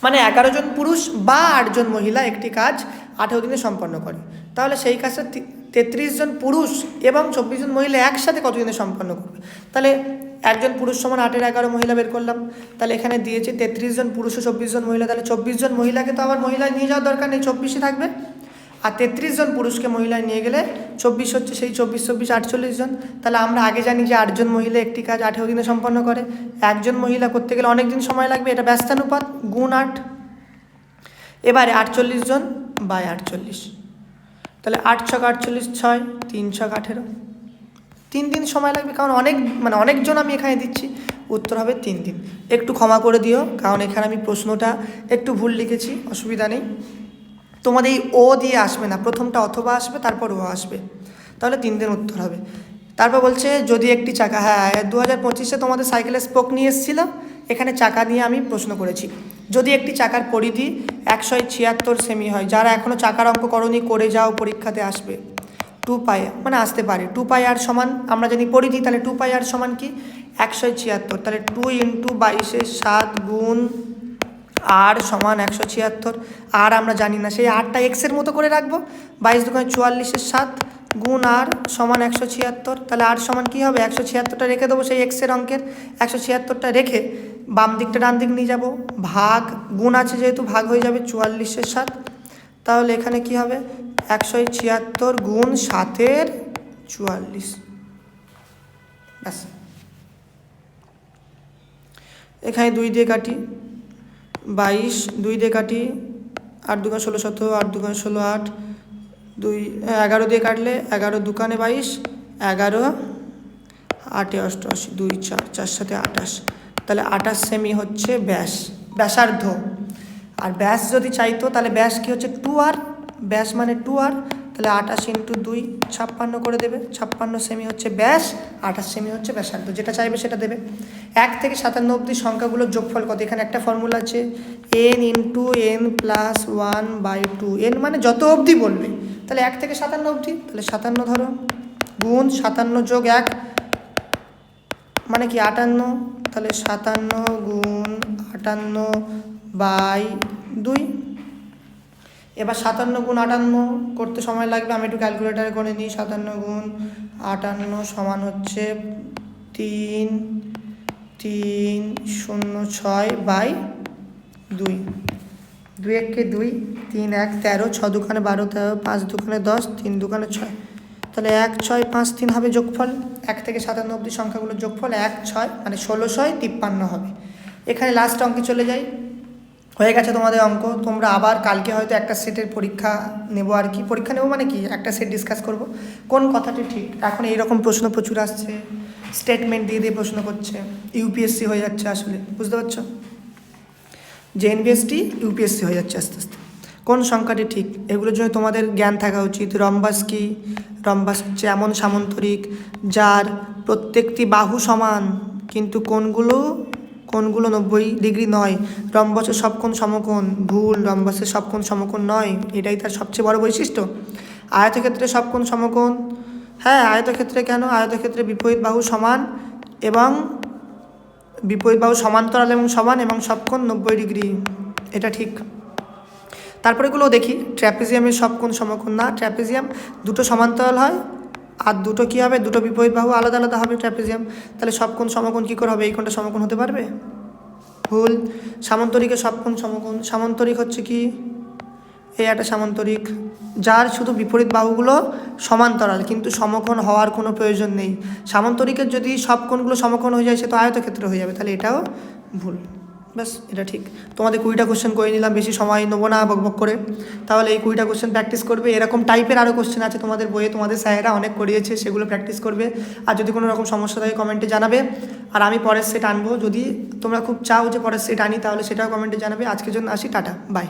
মানে 11 জন পুরুষ বা 8 জন মহিলা একটি কাজ 18 দিনে সম্পন্ন করে, তাহলে সেই কাজটা 33 জন পুরুষ এবং 24 জন মহিলা একসাথে কতদিনে সম্পন্ন করবে? তাহলে একজন পুরুষ সমান 8-এর 11 মহিলা বের করলাম, তাহলে এখানে দিয়েছে 33 জন পুরুষ ও 24 জন মহিলা, তাহলে 24 জন মহিলাকে তো আবার মহিলায় নিয়ে যাওয়ার দরকার নেই, 24ই থাকবে। আর 33 জন পুরুষকে মহিলায় নিয়ে গেলে 24 হচ্ছে, সেই 24 24 48 জন। তাহলে আমরা আগে জানি যে 8 জন মহিলা একটি কাজ 18 দিনে সম্পন্ন করে, একজন মহিলা করতে গেলে অনেক দিন সময় লাগবে, এটা ব্যস্তানুপাত গুণ 8। এবারে 48 জন বাই 48, তাহলে 8 ছক 48, 6 3 ছক 18, 3 দিন সময় লাগবে, কারণ অনেকজন আমি এখানে দিচ্ছি, উত্তর হবে 3 দিন। একটু ক্ষমা করে দিও, কারণ এখানে আমি প্রশ্নটা একটু ভুল লিখেছি, অসুবিধা নেই। তোমাদের এই ও দিয়ে আসবে না, প্রথমটা অথবা আসবে, তারপর ও আসবে, তাহলে 3 দিন উত্তর হবে। তারপর বলছে যদি একটি চাকা, হ্যাঁ 2025-এ তোমাদের সাইকেলের স্পোক নিয়ে এসেছিল, এখানে চাকা নিয়ে আমি প্রশ্ন করেছি। যদি একটি চাকার পরিধি 176 সেমি হয়, যারা এখনও চাকার অঙ্ক করনি করে যাও, পরীক্ষাতে আসবে 2 পাই, মানে আসতে পারে 2 পাই আর সমান, আমরা জানি পরিধি, তাহলে 2 পাই আর সমান কি 176, তাহলে 2 × 22-7 গুণ আর সমান 176, আর আমরা জানি না, সেই আরটা এক্সের মতো করে রাখবো, 22 × 44-7 গুণ আর সমান 176, তাহলে আর সমান কী হবে, 176টা রেখে দেবো সেই এক্সের অঙ্কের, 176টা রেখে বাম দিকটা ডান দিক নিয়ে যাব, ভাগ গুণ আছে যেহেতু ভাগ হয়ে যাবে 44-7, তাহলে এখানে কি হবে 176 গুণ 7-এর 44, ব্যাস। এখানে 2 দিয়ে কাটি, 22 2 দিয়ে কাটি, 8 × 2 = 16, 17 8 × 2 = 16, 8 2 11 দিয়ে কাটলে 11 × 2 = 22, 11 8 88 2 4 4 7 28, তাহলে 28 সেমি হচ্ছে ব্যাসার্ধ। আর ব্যাস যদি চাইতো তাহলে ব্যাস কি হচ্ছে 2r, ব্যাস মানে 2r, তাহলে 28 ইন্টু 2 56 করে দেবে। 56 সেমি হচ্ছে ব্যাস, 28 সেমি হচ্ছে ব্যাসার্ধ, যেটা চাইবে সেটা দেবে। 1 থেকে 57 অবধি সংখ্যাগুলোর যোগফল কত? এখানে একটা ফর্মুলা আছে, n into n plus 1/2, n মানে যত অবধি বলবে, তাহলে 1 থেকে 57 অবধি, তাহলে 57 ধরো, গুণ 57 যোগ 1 মানে কি 58, তাহলে 57 গুণ 58/2। এবার 57 গুণ 58 করতে সময় লাগবে, আমি একটু ক্যালকুলেটারে করে নিই। 57 গুণ 58 সমান হচ্ছে 3306/2। 2 1 2, 3 1 13, 6 2 12 13, 5 2 10, 3 2 6, তাহলে 1 6 5 3 হবে যোগফল। 1 থেকে 57 অবধি সংখ্যাগুলোর যোগফল 1 6 মানে 1653 হবে। এখানে লাস্ট অঙ্কে চলে যাই। হয়ে গেছে তোমাদের অঙ্ক। তোমরা আবার কালকে হয়তো একটা সেটের পরীক্ষা নেবো আর কি, পরীক্ষা নেবো মানে কি, একটা সেট ডিসকাস করব কোন কথাটি ঠিক। এখন এইরকম প্রশ্ন প্রচুর আসছে, স্টেটমেন্ট দিয়ে দিয়ে প্রশ্ন করছে, ইউপিএসসি হয়ে যাচ্ছে আসলে, বুঝতে পারছো? জেএনবিএসটি ইউপিএসসি হয়ে যাচ্ছে আস্তে আস্তে। কোন সংখ্যাটি ঠিক, এগুলোর জন্য তোমাদের জ্ঞান থাকা উচিত। রম্বাস কি? রম্বাস হচ্ছে এমন সামান্তরিক যার প্রত্যেকটি বাহু সমান কিন্তু কোণগুলো 90 ডিগ্রি নয়। রম্বসের সব কোণ সমকোণ, ভুল, রম্বসের সব কোণ সমকোণ নয়, এটাই তার সবচেয়ে বড় বৈশিষ্ট্য। আয়তক্ষেত্রে সব কোণ সমকোণ, হ্যাঁ আয়তক্ষেত্রে কেন, আয়তক্ষেত্রে বিপরীত বাহু সমান এবং বিপরীত বাহু সমান্তরাল এবং সমান এবং সব কোণ 90 ডিগ্রি, এটা ঠিক। তারপরে এগুলো দেখি, ট্র্যাপিজিয়ামের সব কোণ সমকোণ না, ট্র্যাপিজিয়াম দুটো সমান্তরাল হয় আর দুটো কী হবে, দুটো বিপরীত বাহু আলাদা আলাদা হবে ট্র্যাপিজিয়াম, তাহলে সব কোণ সমকোণ কী করে হবে, এই কোণটা সমকোণ হতে পারবে? ভুল। সামান্তরিকের সব কোণ সমকোণ, সামান্তরিক হচ্ছে কি, এই একটা সামান্তরিক যার শুধু বিপরীত বাহুগুলো সমান্তরাল কিন্তু সমকোণ হওয়ার কোনো প্রয়োজন নেই। সামান্তরিকের যদি সব কোণগুলো সমকোণ হয়ে যায় সে তো আয়তক্ষেত্র হয়ে যাবে, তাহলে এটাও ভুল। ব্যাস এটা ঠিক। তোমাদের 20টা কোশ্চেন করে নিলাম, বেশি সময় নেবো না বকবক করে। তাহলে এই 20টা কোশ্চেন প্র্যাকটিস করবে। এরকম টাইপের আরও কোশ্চেন আছে তোমাদের বইয়ে, তোমাদের স্যারেরা অনেক করিয়েছে, সেগুলো প্র্যাকটিস করবে। আর যদি কোনো রকম সমস্যা থাকে কমেন্টে জানাবে, আর আমি পরের সেট আনবো। যদি তোমরা খুব চাও যে পরের সেট আনি তাহলে সেটাও কমেন্টে জানাবে। আজকের জন্য আসি, টাটা, বাই।